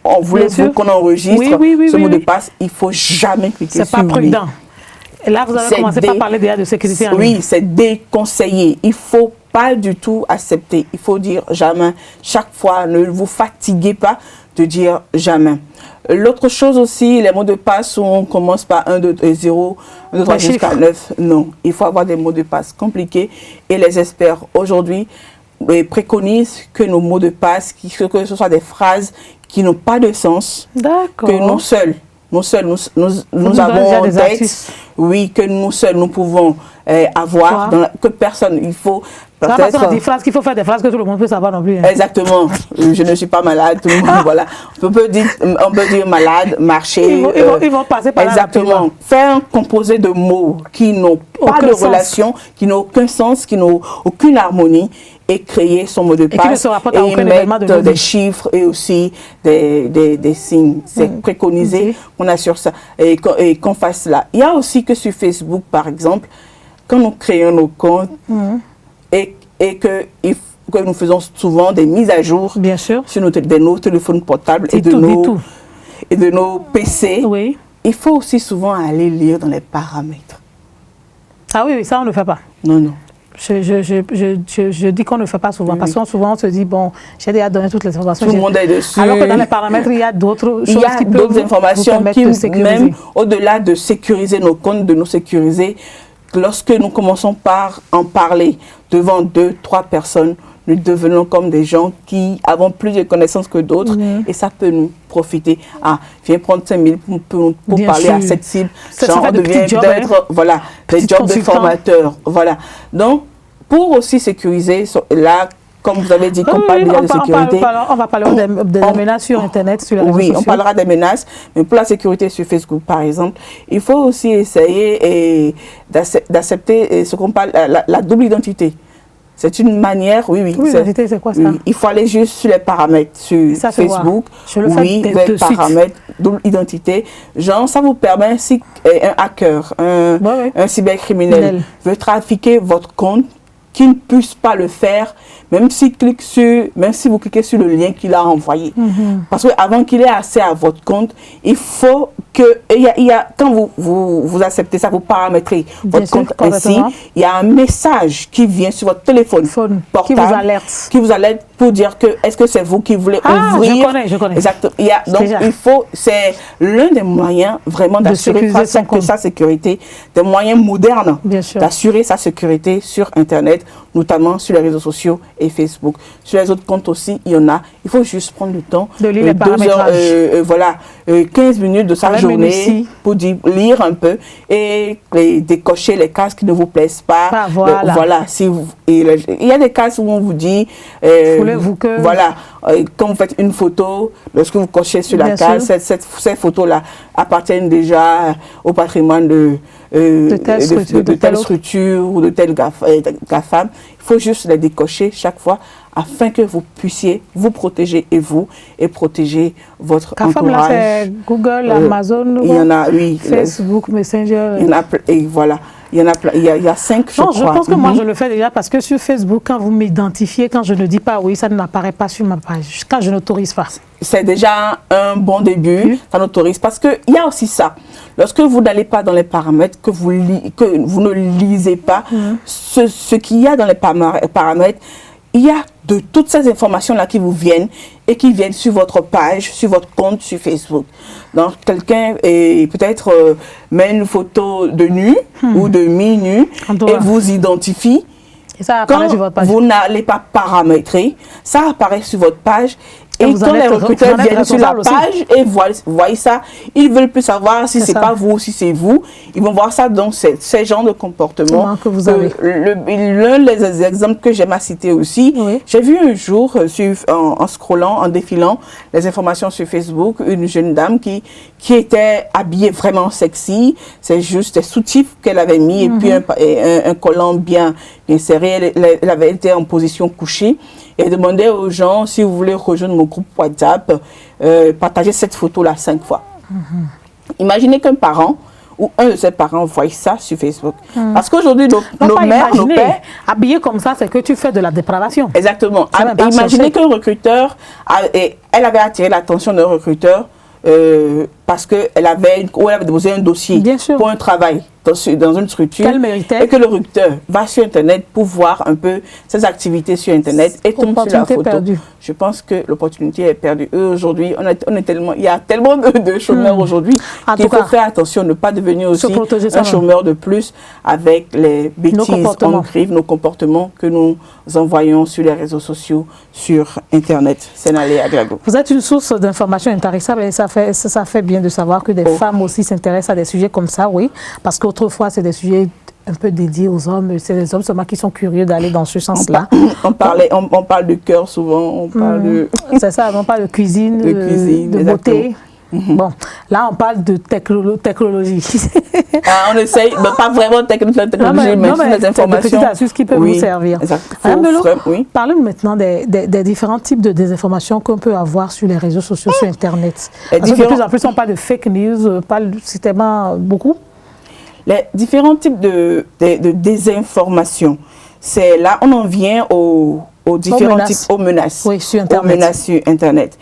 on voulait qu'on enregistre ce mot de passe, il ne faut jamais cliquer sur lui. C'est pas prudent. Et là, vous avez commencé par parler déjà de sécurité en ligne. Oui, c'est déconseillé. Il ne faut pas du tout accepter. Il faut dire jamais. Chaque fois, ne vous fatiguez pas de dire jamais. L'autre chose aussi, les mots de passe où on commence par 1, 2, 0, 1, 2, 3 jusqu'à 9. Non, il faut avoir des mots de passe compliqués. Et les experts aujourd'hui préconisent que nos mots de passe, que ce soit des phrases qui n'ont pas de sens, que non seuls nous avons en tête, oui, que nous seuls nous pouvons avoir, que personne, il faut peut-être des phrases qu'il faut faire des phrases que tout le monde peut savoir non plus. Hein. Exactement. Je ne suis pas malade, tout le monde, voilà. On peut dire malade, marcher. Ils vont passer par là. Exactement. Faire un composé de mots qui n'ont pas de relation, qui n'ont aucun sens, qui n'ont aucune harmonie, et créer son mot de passe et mettre des chiffres et aussi des signes. C'est préconisé qu'on assure ça et qu'on fasse cela. Il y a aussi que sur Facebook, par exemple, quand nous créons nos comptes et que nous faisons souvent des mises à jour sur nos téléphones portables et de nos PC, il faut aussi souvent aller lire dans les paramètres. Ah oui, ça on ne le fait pas. Non, non. Je dis qu'on ne le fait pas souvent, parce que souvent on se dit, bon, j'ai déjà donné toutes les informations. Tout le monde est dessus. Alors que dans les paramètres, il y a d'autres choses qui peuvent d'autres informations qui, même au-delà de sécuriser nos comptes, de nous sécuriser, lorsque nous commençons par en parler devant 2, 3 personnes, nous devenons comme des gens qui avons plus de connaissances que d'autres et ça peut nous profiter. Ah, viens prendre 5 minutes pour parler à cette cible. Genre, on devient peut-être, voilà, des jobs de formateurs. Voilà. Donc, pour aussi sécuriser, là, comme vous avez dit, qu'on parle déjà de sécurité. On va parler des menaces sur Internet, sur les réseaux sociaux. Oui, on parlera des menaces, mais pour la sécurité sur Facebook, par exemple, il faut aussi essayer d'accepter ce qu'on parle, la double identité. C'est une manière, L'identité, c'est quoi ça? Il faut aller juste sur les paramètres sur Facebook. Les paramètres, double identité. Genre, ça vous permet, si un hacker, un cybercriminel veut trafiquer votre compte, qu'il ne puisse pas le faire, même si vous cliquez sur le lien qu'il a envoyé. Parce qu'avant qu'il ait accès à votre compte, il faut que, quand vous acceptez ça, vous paramétrez votre compte ainsi, il y a un message qui vient sur votre téléphone portable, qui vous alerte pour dire que est-ce que c'est vous qui voulez ouvrir. Je connais. Exactement. Donc c'est l'un des moyens vraiment d'assurer sa sécurité, des moyens modernes d'assurer sa sécurité sur Internet, notamment sur les réseaux sociaux et Facebook. Sur les autres comptes aussi, il y en a. Il faut juste prendre le temps de lire les 2 heures, 15 minutes de sa journée pour lire un peu et décocher les cases qui ne vous plaisent pas. Il y a des cases où on vous dit, quand vous faites une photo, lorsque vous cochez sur la case, ces photos-là appartiennent déjà au patrimoine de telle structure ou de telle GAFAM. Il faut juste les décocher chaque fois afin que vous puissiez vous protéger et protéger votre entourage. Là, c'est Google, Amazon, il y en a, Facebook, Messenger. Il y en a, et voilà. Il y en a plein. Il y a 5, je crois. Je pense que moi, je le fais déjà parce que sur Facebook, quand vous m'identifiez, quand je ne dis pas oui, ça n'apparaît pas sur ma page. Quand je n'autorise pas. C'est déjà un bon début. Ça n'autorise parce qu'il y a aussi ça. Lorsque vous n'allez pas dans les paramètres, que vous ne lisez pas ce qu'il y a dans les paramètres, il y a de toutes ces informations-là qui vous viennent et qui viennent sur votre page, sur votre compte sur Facebook. Donc, quelqu'un peut-être met une photo de nu ou de mi-nu et vous identifie. Et ça apparaît sur votre page. Vous n'allez pas paramétrer, ça apparaît sur votre page Et quand les recruteurs viennent sur la page et voient ça, ils ne veulent plus savoir si ce n'est pas vous ou si c'est vous. Ils vont voir ça dans ces genres de comportements que vous avez. L'un des exemples que j'aime à citer aussi, j'ai vu un jour, en scrollant, en défilant les informations sur Facebook, une jeune dame qui était habillée vraiment sexy. C'est juste des soutifs qu'elle avait mis et puis un collant bien serré. Elle avait été en position couchée. Et demandait aux gens, si vous voulez rejoindre mon groupe WhatsApp, partagez cette photo-là 5 fois. Imaginez qu'un parent ou un de ses parents voit ça sur Facebook. Parce qu'aujourd'hui, nos mères, nos pères... Habillé comme ça, c'est que tu fais de la dépravation. Exactement. Imaginez qu'un recruteur, elle avait attiré l'attention d'un recruteur parce qu'elle avait déposé un dossier pour un travail dans une structure et que le recruteur va sur Internet pour voir un peu ses activités sur Internet et tombe sur la photo. Perdue. Je pense que l'opportunité est perdue. Aujourd'hui, il y a tellement de chômeurs aujourd'hui qu'il faut faire attention, ne pas devenir aussi un chômeur de plus avec les bêtises en grive, nos comportements que nous envoyons sur les réseaux sociaux, sur Internet. Sénalé Aglago. Vous êtes une source d'information intéressante et ça fait bien de savoir que des femmes aussi s'intéressent à des sujets comme ça, oui, parce qu'autrefois c'est des sujets un peu dédiés aux hommes, c'est les hommes seulement qui sont curieux d'aller dans ce sens-là. On parle de cœur souvent, on parle de... C'est ça, on parle de cuisine, de beauté. Bon, là on parle de technologie. On essaye, pas vraiment de technologie, mais des informations. Des petites astuces qui peuvent vous servir. Parlez-nous maintenant des différents types de désinformation qu'on peut avoir sur les réseaux sociaux, sur Internet. Parce que de plus en plus on parle de fake news, on parle systématiquement beaucoup. Les différents types de désinformation, c'est là on en vient aux différents types, aux menaces. Oui, sur Internet. Aux menaces sur Internet.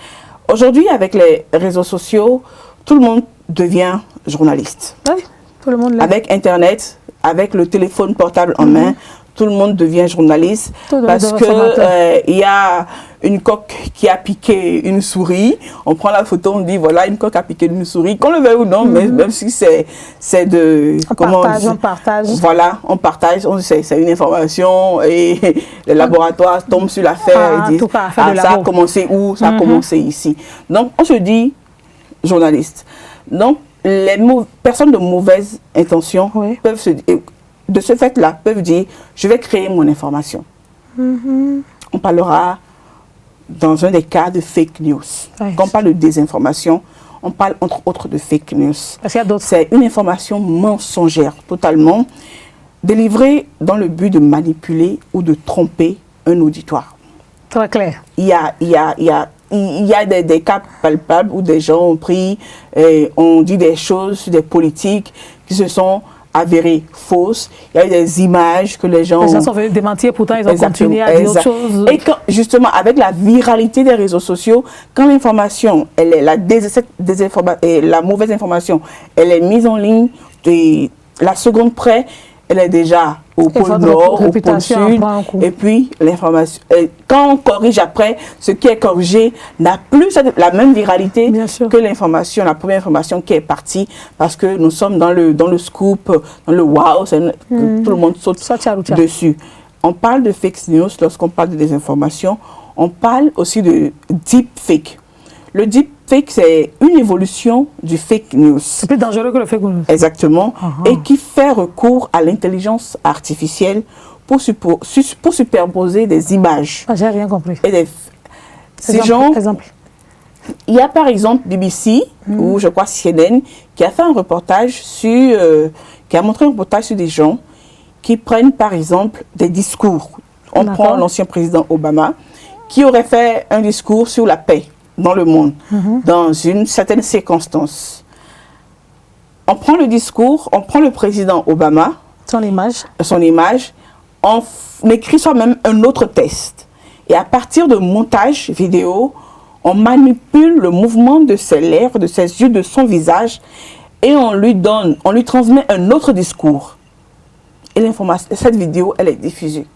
Aujourd'hui, avec les réseaux sociaux, tout le monde devient journaliste. Oui, tout le monde l'est. Avec Internet, avec le téléphone portable en main, tout le monde devient journaliste parce que il y a une coque qui a piqué une souris. On prend la photo, on dit voilà une coque a piqué une souris. Qu'on le veuille ou non, même si c'est de on partage. Voilà, on partage. C'est une information et les laboratoires tombent sur l'affaire et disent ça a commencé où, ça a commencé ici. Donc on se dit journaliste. Donc les personnes de mauvaise intention peuvent se dire, de ce fait-là, peuvent dire, je vais créer mon information. On parlera, dans un des cas, de fake news. Quand on parle de désinformation, on parle entre autres de fake news. C'est une information mensongère, totalement, délivrée dans le but de manipuler ou de tromper un auditoire. Très clair. Il y a des cas palpables où des gens ont pris, ont dit des choses sur des politiques qui se sont avérées fausses. Il y a eu des images que les gens sont venus démentir, pourtant ils ont continué à dire autre chose. Et quand, justement, avec la viralité des réseaux sociaux, quand l'information, la mauvaise information, elle est mise en ligne, et la seconde près, elle est déjà au pôle nord, au pôle sud, et puis l'information, quand on corrige après, ce qui est corrigé n'a plus la même viralité que l'information, la première information qui est partie, parce que nous sommes dans le scoop, dans le wow, tout le monde saute dessus. On parle de fake news lorsqu'on parle de désinformation, on parle aussi de deepfake. Le deepfake, c'est une évolution du fake news. C'est plus dangereux que le fake news. Exactement. Et qui fait recours à l'intelligence artificielle pour superposer des images. J'ai rien compris. Et exemple. Il y a par exemple BBC, ou je crois CNN, qui a fait un reportage sur, qui a montré un reportage sur des gens qui prennent par exemple des discours. On prend l'ancien président Obama, qui aurait fait un discours sur la paix dans le monde, dans une certaine circonstance. On prend le discours, on prend le président Obama, son image, on écrit soi-même un autre texte. Et à partir de montage vidéo, on manipule le mouvement de ses lèvres, de ses yeux, de son visage, et on lui transmet un autre discours. Et l'information, cette vidéo, elle est diffusée.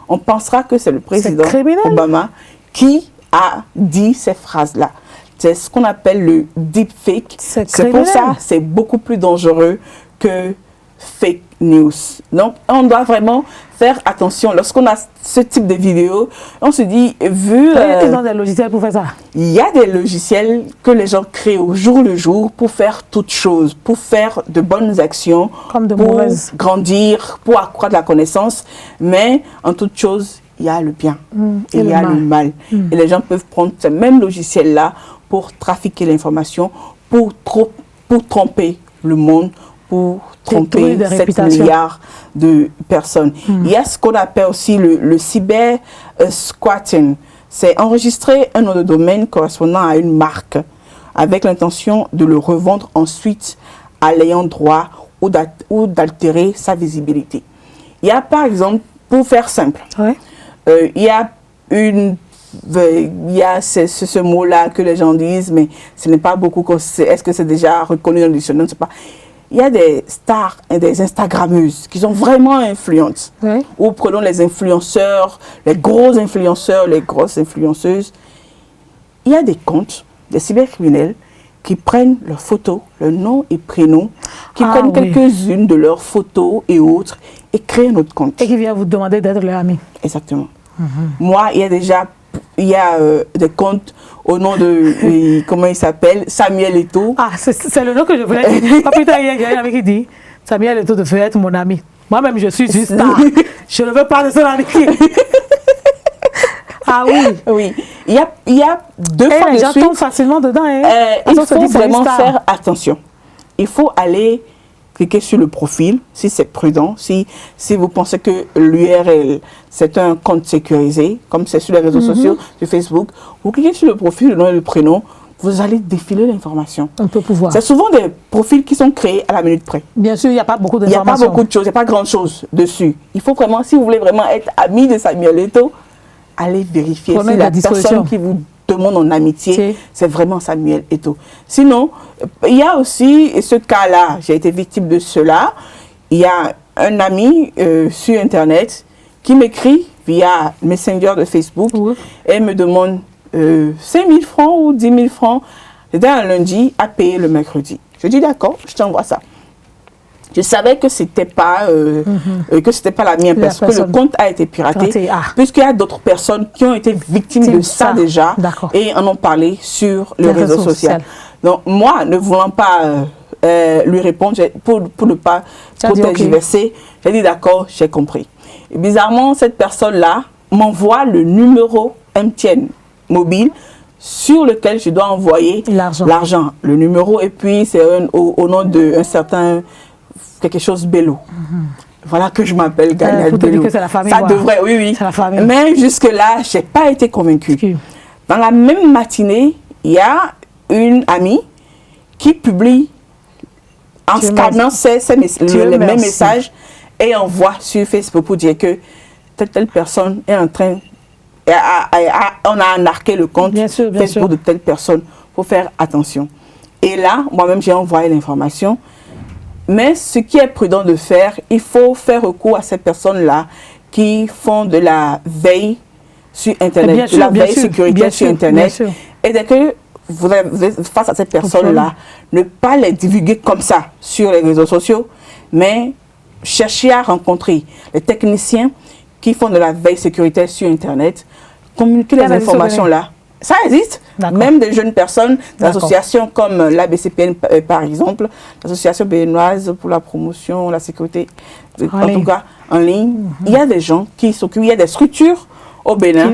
On pensera que c'est le président Obama qui a dit ces phrases-là. C'est ce qu'on appelle le deepfake. C'est pour ça c'est beaucoup plus dangereux que news. Donc, on doit vraiment faire attention. Lorsqu'on a ce type de vidéo, on se dit, Ils ont des logiciels pour faire ça. Il y a des logiciels que les gens créent au jour le jour pour faire toutes choses, pour faire de bonnes actions, Comme de pour mauvaises. grandir, pour accroître la connaissance. Mais en toute chose, il y a le bien et il y a le mal. Et les gens peuvent prendre ce même logiciel-là pour trafiquer l'information, pour tromper le monde, pour tromper 7 milliards de personnes. Il y a ce qu'on appelle aussi le cyber squatting. C'est enregistrer un nom de domaine correspondant à une marque avec l'intention de le revendre ensuite à l'ayant droit ou d'altérer sa visibilité. Il y a par exemple, pour faire simple, il y a ce mot-là que les gens disent, mais ce n'est pas beaucoup. Est-ce que c'est déjà reconnu dans le dictionnaire? Je ne sais pas. Il y a des stars et des Instagrammeuses qui sont vraiment influentes. Ou prenons les influenceurs, les gros influenceurs, les grosses influenceuses. Il y a des comptes, des cybercriminels qui prennent leurs photos, leur nom et prénom, qui prennent quelques-unes de leurs photos et autres et créent un autre compte. Et qui vient vous demander d'être leur ami. Exactement. Moi, il y a des comptes au nom de, comment il s'appelle, Samuel Eto'o. Ah, c'est le nom que je voulais dire. Pas plus tard, il y a un ami qui dit, Samuel Eto'o devait être mon ami. Moi-même, je suis une star. Je ne veux pas de son amitié. Ah oui. Oui. Il y a deux fois les de gens suite. tombent facilement dedans. Il faut vraiment faire attention. Il faut aller cliquez sur le profil, si c'est prudent, si vous pensez que l'URL, c'est un compte sécurisé, comme c'est sur les réseaux sociaux, sur Facebook, vous cliquez sur le profil, le nom et le prénom, vous allez défiler l'information. Un peu pouvoir. C'est souvent des profils qui sont créés à la minute près. Bien sûr, il n'y a pas beaucoup d'informations. Il n'y a pas beaucoup de choses, il n'y a pas grand-chose dessus. Il faut vraiment, si vous voulez vraiment être ami de Samuel Eto'o, allez vérifier si la personne qui vous demande en amitié, c'est vraiment Samuel Eto'o. Sinon, il y a aussi ce cas-là, j'ai été victime de cela. Il y a un ami sur Internet qui m'écrit via Messenger de Facebook et me demande 5 000 francs ou 10 000 francs. C'était un lundi à payer le mercredi. Je dis d'accord, je t'envoie ça. Je savais que c'était pas la mienne parce que le compte a été piraté, puisqu'il y a d'autres personnes qui ont été victimes de ça déjà et en ont parlé sur le réseau social. Donc moi, ne voulant pas lui répondre pour ne pas tergiverser, j'ai dit d'accord, j'ai compris. Et bizarrement, cette personne-là m'envoie le numéro MTN mobile sur lequel je dois envoyer l'argent, le numéro, et puis c'est au nom d'un certain quelque chose Bello. Voilà que je m'appelle Gagnal Bello. Ça devrait, oui. Mais jusque-là, je n'ai pas été convaincue. Dans la même matinée, il y a une amie qui publie en scannant les mêmes messages et envoie sur Facebook pour dire que telle personne est en train, on a marqué le compte Facebook de telle personne. Il faut faire attention. Et là, moi-même, j'ai envoyé l'information. Mais ce qui est prudent de faire, il faut faire recours à ces personnes-là qui font de la veille sur Internet, de la veille sécurité sur Internet. Et dès que vous êtes face à ces personnes-là, ne pas les divulguer comme ça sur les réseaux sociaux, mais chercher à rencontrer les techniciens qui font de la veille sécurité sur Internet, communiquer les informations-là. Ça existe, même des jeunes personnes, des associations comme l'ABCPN par exemple, l'association béninoise pour la promotion, la sécurité, en tout cas en ligne. Il y a des gens qui s'occupent, il y a des structures au Bénin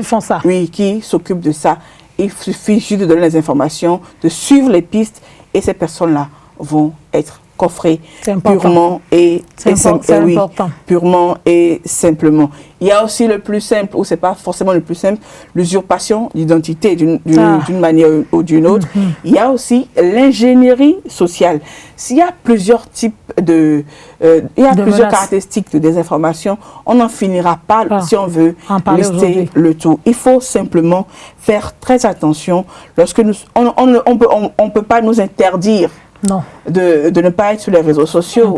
qui s'occupent de ça. Il suffit juste de donner les informations, de suivre les pistes et ces personnes-là vont être coffrées purement et simplement. Il y a aussi le plus simple, ou c'est pas forcément le plus simple, l'usurpation d'identité d'une manière ou d'une autre. Il y a aussi l'ingénierie sociale. S'il y a plusieurs types plusieurs caractéristiques de désinformation, on n'en finira pas si on veut lister le tout. Il faut simplement faire très attention lorsque on peut pas nous interdire de ne pas être sur les réseaux sociaux.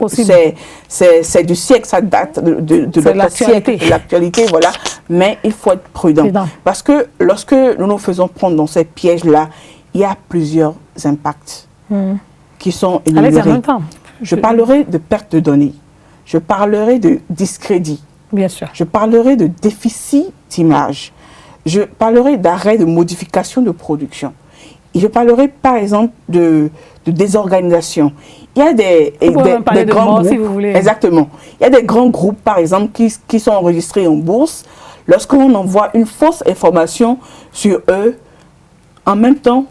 C'est du siècle, ça date de notre siècle, de l'actualité, voilà. Mais il faut être prudent. Parce que lorsque nous nous faisons prendre dans ces pièges-là, il y a plusieurs impacts qui sont énumérés. Je parlerai de perte de données. je parlerai de discrédit. Bien sûr. Je parlerai de déficit d'image. Je parlerai d'arrêt de modification de production. Et je parlerai par exemple de désorganisation. Il y a des grands groupes, si vous voulez. Exactement. Il y a des grands groupes par exemple qui sont enregistrés en bourse. Lorsqu'on envoie une fausse information sur eux, en même temps,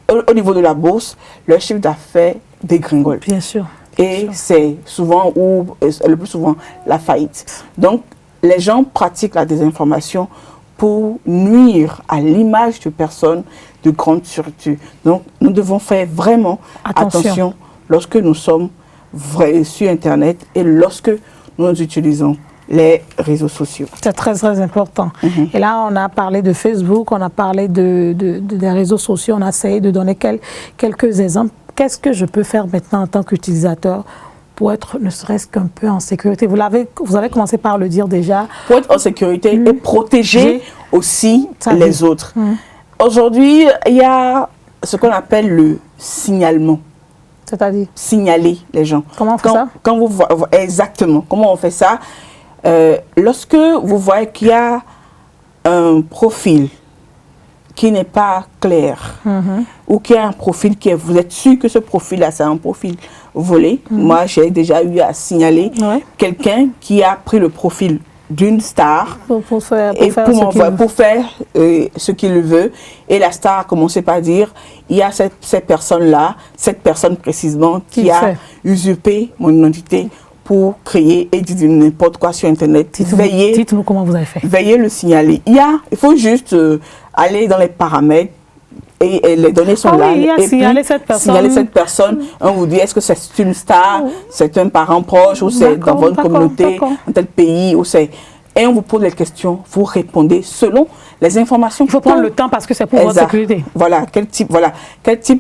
au niveau de la bourse, leur chiffre d'affaires dégringole. Bien sûr. Et c'est souvent, ou le plus souvent, la faillite. Donc, les gens pratiquent la désinformation pour nuire à l'image de personnes de grande sûreté. Donc, nous devons faire vraiment attention lorsque nous sommes sur Internet et lorsque nous utilisons les réseaux sociaux. C'est très, très important. Et là, on a parlé de Facebook, on a parlé des réseaux sociaux, on a essayé de donner quelques exemples. Qu'est-ce que je peux faire maintenant en tant qu'utilisateur pour être ne serait-ce qu'un peu en sécurité? Vous avez commencé par le dire déjà. Pour être en sécurité et protéger aussi les autres. Aujourd'hui, il y a ce qu'on appelle le signalement. C'est-à-dire? Signaler les gens. Comment on fait ça? Exactement. Comment on fait ça? Lorsque vous voyez qu'il y a un profil qui n'est pas clair, ou qu'il y a un profil vous êtes sûr que ce profil-là, c'est un profil volé. Moi, j'ai déjà eu à signaler quelqu'un qui a pris le profil d'une star pour faire ce qu'il veut. Et la star a commencé par dire, il y a cette personne-là, cette personne précisément, qui a usurpé mon identité pour créer et dire n'importe quoi sur Internet. Dites-nous comment vous avez fait. Veuillez le signaler. Il faut juste aller dans les paramètres et les données sont là. Oui, et signaler cette personne. On vous dit, est-ce que c'est une star, c'est un parent proche, ou c'est dans votre communauté, dans tel pays, ou c'est... Et on vous pose les questions, vous répondez selon les informations. Il faut prendre le temps parce que c'est pour votre sécurité. Voilà, quel type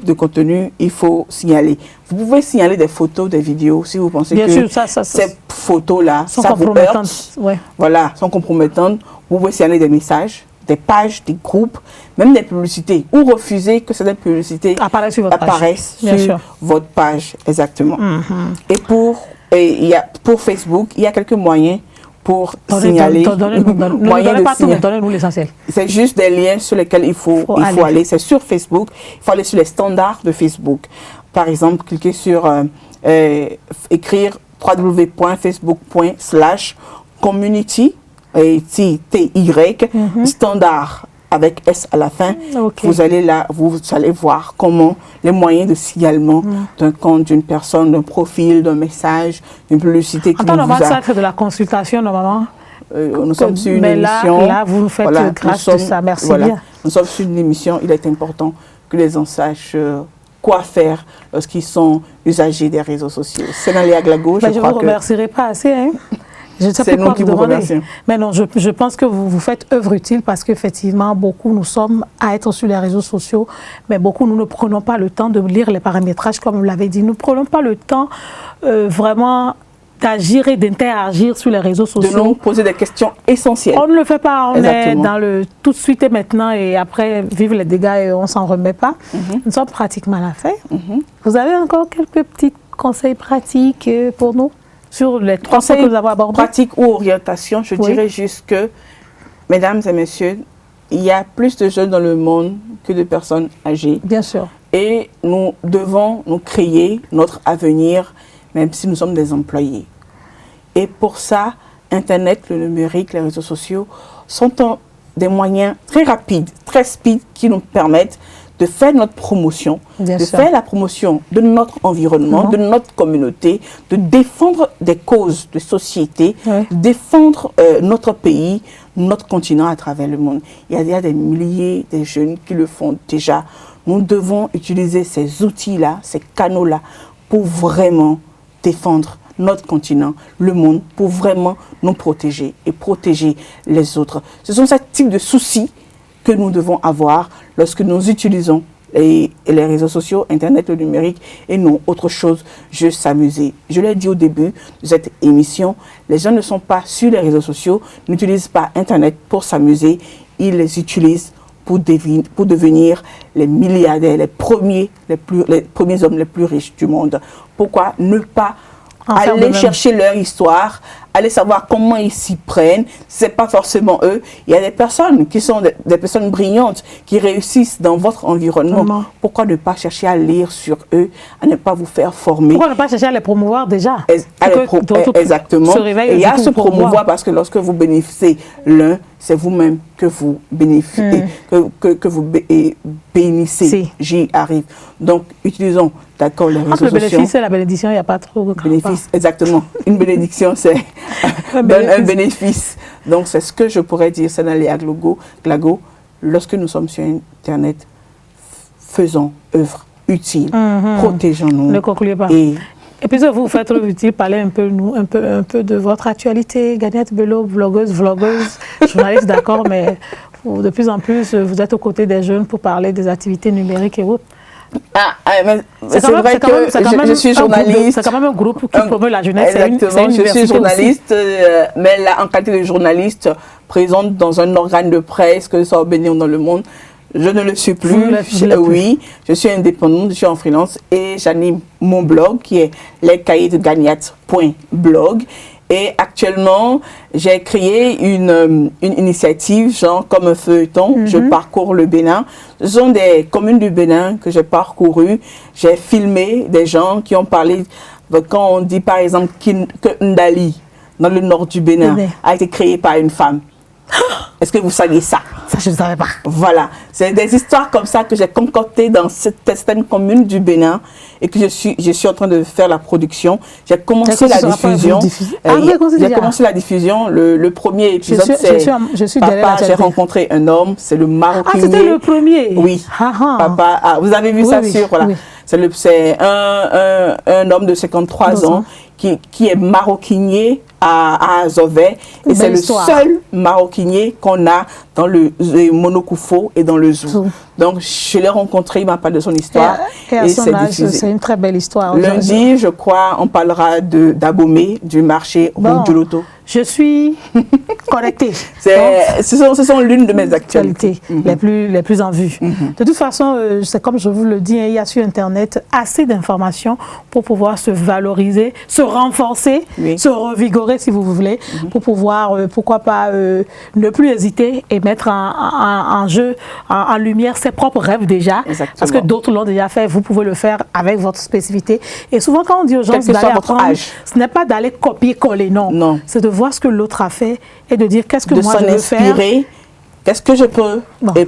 de contenu il faut signaler. Vous pouvez signaler des photos, des vidéos, si vous pensez que ces photos-là, ça vous heurte, voilà, sont compromettantes. Vous pouvez signaler des messages, des pages, des groupes, même des publicités, ou refuser que ces publicités apparaissent sur votre page. Exactement. Et pour Facebook, il y a quelques moyens pour signaler. Donnez-nous l'essentiel. C'est juste des liens sur lesquels il faut aller. C'est sur Facebook. Il faut aller sur les standards de Facebook. Par exemple, cliquez sur écrire www.facebook.com/community standard avec S à la fin. Vous allez là, vous allez voir comment les moyens de signalement d'un compte, d'une personne, d'un profil, d'un message, d'une publicité qui normalement, ça c'est de la consultation normalement. Nous sommes sur une émission. Là, vous nous faites grâce de ça. Merci bien. Nous sommes sur une émission. Il est important que les gens sachent quoi faire lorsqu'ils sont usagers des réseaux sociaux. C'est dans les Aglago, je ne vous remercierai pas assez. Hein. Je ne sais pas quoi vous demander. Mais non, je pense que vous faites œuvre utile parce qu'effectivement, beaucoup nous sommes à être sur les réseaux sociaux, mais beaucoup nous ne prenons pas le temps de lire les paramétrages, comme vous l'avez dit. Nous ne prenons pas le temps vraiment d'agir et d'interagir sur les réseaux sociaux. De nous poser des questions essentielles. On ne le fait pas, on est dans le tout de suite et maintenant et après, vive les dégâts et on ne s'en remet pas. Nous sommes pratiquement à la fin. Vous avez encore quelques petits conseils pratiques pour nous sur les trois points que nous avons abordés? Pratique ou orientation, je dirais juste que, mesdames et messieurs, il y a plus de jeunes dans le monde que de personnes âgées. Bien sûr. Et nous devons nous créer notre avenir, même si nous sommes des employés. Et pour ça, Internet, le numérique, les réseaux sociaux sont des moyens très rapides, très speed, qui nous permettent de faire notre promotion, faire la promotion de notre environnement, de notre communauté, de défendre des causes de société, de défendre notre pays, notre continent à travers le monde. Il y a des milliers de jeunes qui le font déjà. Nous devons utiliser ces outils-là, ces canaux-là, pour vraiment défendre notre continent, le monde, pour vraiment nous protéger et protéger les autres. Ce sont ces types de soucis que nous devons avoir lorsque nous utilisons les réseaux sociaux, Internet, le numérique et non autre chose, juste s'amuser. Je l'ai dit au début de cette émission, les gens ne sont pas sur les réseaux sociaux, n'utilisent pas Internet pour s'amuser, ils les utilisent pour devenir les milliardaires, les premiers hommes les plus riches du monde. Pourquoi ne pas aller chercher leur histoire, aller savoir comment ils s'y prennent. C'est pas forcément eux. Il y a des personnes qui sont des personnes brillantes, qui réussissent dans votre environnement. Pourquoi ne pas chercher à lire sur eux, à ne pas vous faire former? Pourquoi ne pas chercher à les promouvoir déjà? Exactement. Et il y a ce promouvoir parce que lorsque vous bénéficiez l'un, c'est vous-même que vous bénéficiez, que vous bénissez. J'y arrive. Donc, utilisons, d'accord, les réseaux sociaux. Le bénéfice et la bénédiction, il n'y a pas trop de bénéfice, exactement. Une bénédiction, c'est un bénéfice. Donc, c'est ce que je pourrais dire, c'est dans les Glago. Lorsque nous sommes sur Internet, faisons œuvre utile, protégeons-nous. Ne concluez pas. Et puis, vous faites utile, parlez un peu de votre actualité. Ganiette Bello, blogueuse, vlogueuse, journaliste, d'accord, mais de plus en plus, vous êtes aux côtés des jeunes pour parler des activités numériques et autres. C'est vrai que je suis journaliste. C'est quand même un groupe qui promeut la jeunesse. Exactement, je suis journaliste, mais là, en qualité de journaliste, présente dans un organe de presse, que ce soit au Bénin ou dans le monde, je ne le suis plus. Oui, je suis indépendante, je suis en freelance et j'anime mon blog qui est lescahiers-de-ganiat.blog. Et actuellement, j'ai créé une initiative, genre comme un feuilleton. Je parcours le Bénin. Ce sont des communes du Bénin que j'ai parcourues. J'ai filmé des gens qui ont parlé. Quand on dit par exemple que Ndali, dans le nord du Bénin, a été créé par une femme. Est-ce que vous saviez ça? Ça, je ne savais pas. Voilà. C'est des histoires comme ça que j'ai concoctées dans certaines communes du Bénin et que je suis en train de faire la production. J'ai commencé la diffusion. J'ai commencé la diffusion. Le premier épisode, c'est Papa, j'ai rencontré un homme. C'est le maroquinier. Ah, c'était le premier? Oui. Papa, vous avez vu ça sur... Voilà. C'est un homme de 53 ans qui est maroquinier à Azové. Et c'est le seul maroquinier qu'on a dans le Monokoufo et dans le zoo. Donc, je l'ai rencontré, il m'a parlé de son histoire. Et à son âge, c'est une très belle histoire. Lundi, je crois, on parlera d'Abomey, du marché Route du Loto. Je suis connectée. Ce sont l'une de mes actualités les plus en vue. De toute façon, c'est comme je vous le dis, il y a sur Internet assez d'informations pour pouvoir se valoriser, se renforcer, se revigorer si vous voulez, pour pouvoir, pourquoi pas, ne plus hésiter et mettre en jeu, en lumière ses propres rêves déjà. Exactement. Parce que d'autres l'ont déjà fait, vous pouvez le faire avec votre spécificité. Et souvent quand on dit aux gens d'aller apprendre, ce n'est pas d'aller copier-coller, non. C'est de voir ce que l'autre a fait et de dire qu'est-ce que moi je veux faire. Qu'est-ce que je peux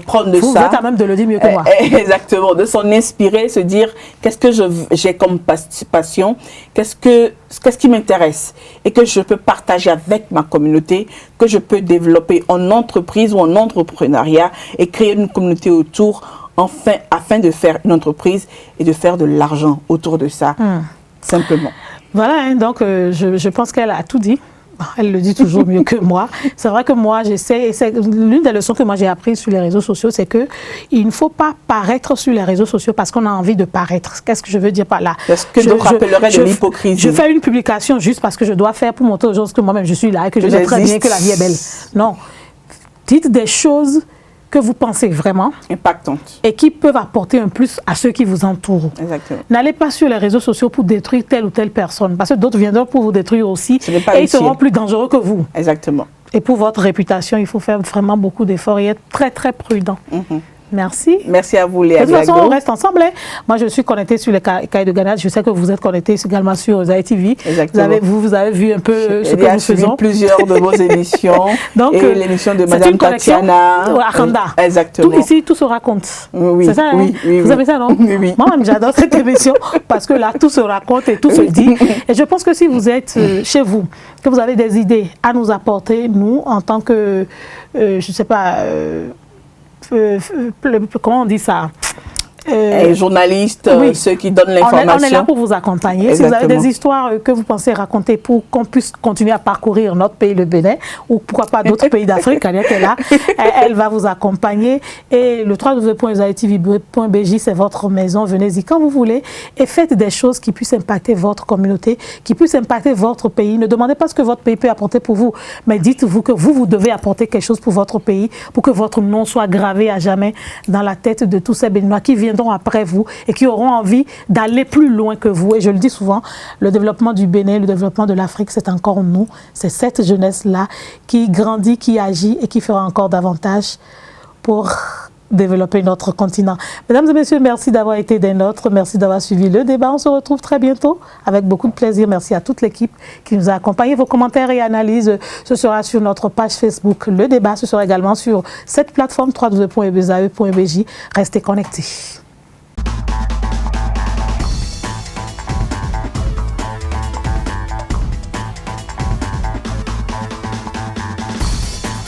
prendre de ça? Vous êtes à même de le dire mieux que moi. Exactement, de s'en inspirer, se dire qu'est-ce que j'ai comme passion, qu'est-ce qui m'intéresse et que je peux partager avec ma communauté, que je peux développer en entreprise ou en entrepreneuriat et créer une communauté autour, afin de faire une entreprise et de faire de l'argent autour de ça, simplement. Voilà, donc je pense qu'elle a tout dit. Elle le dit toujours mieux que moi. C'est vrai que moi, j'essaie, et c'est l'une des leçons que moi j'ai apprises sur les réseaux sociaux, c'est que il ne faut pas paraître sur les réseaux sociaux parce qu'on a envie de paraître. Qu'est-ce que je veux dire par là? Parce que d'autres appelleraient de l'hypocrisie. Je fais une publication juste parce que je dois faire pour montrer aux gens que moi-même je suis là et que je sais très bien que la vie est belle. Non. Dites des choses que vous pensez vraiment impactantes et qui peuvent apporter un plus à ceux qui vous entourent. Exactement. N'allez pas sur les réseaux sociaux pour détruire telle ou telle personne parce que d'autres viendront pour vous détruire aussi et ils seront plus dangereux que vous. Exactement. Et pour votre réputation, il faut faire vraiment beaucoup d'efforts et être très très prudent. Merci. Merci à vous, Léa. De toute façon, on reste ensemble. Moi, je suis connectée sur les cahiers de Ganiat. Je sais que vous êtes connectés également sur Zahir TV. Vous avez vu un peu ce que nous faisons. Plusieurs de vos émissions. Donc, et l'émission de Madame Tatiana. Akanda. Exactement. Tout ici, tout se raconte. Oui. C'est ça, oui, hein? Vous avez ça, non? Oui. Moi, j'adore cette émission parce que là, tout se raconte et tout se dit. Et je pense que si vous êtes chez vous, que vous avez des idées à nous apporter, nous, en tant que, je ne sais pas, comment on dit ça? Journalistes, ceux qui donnent l'information. On est là pour vous accompagner. Exactement. Si vous avez des histoires que vous pensez raconter pour qu'on puisse continuer à parcourir notre pays, le Bénin, ou pourquoi pas d'autres pays d'Afrique, Ganiat est là, elle va vous accompagner. Et le www.zahirtv.bj, c'est votre maison. Venez-y quand vous voulez et faites des choses qui puissent impacter votre communauté, qui puissent impacter votre pays. Ne demandez pas ce que votre pays peut apporter pour vous, mais dites-vous que vous devez apporter quelque chose pour votre pays, pour que votre nom soit gravé à jamais dans la tête de tous ces Béninois qui viennent viendront après vous et qui auront envie d'aller plus loin que vous. Et je le dis souvent, le développement du Bénin, le développement de l'Afrique, c'est encore nous. C'est cette jeunesse-là qui grandit, qui agit et qui fera encore davantage pour développer notre continent. Mesdames et messieurs, merci d'avoir été des nôtres. Merci d'avoir suivi le débat. On se retrouve très bientôt avec beaucoup de plaisir. Merci à toute l'équipe qui nous a accompagnés. Vos commentaires et analyses, ce sera sur notre page Facebook. Le débat, ce sera également sur cette plateforme www.ebesae.bj. Restez connectés.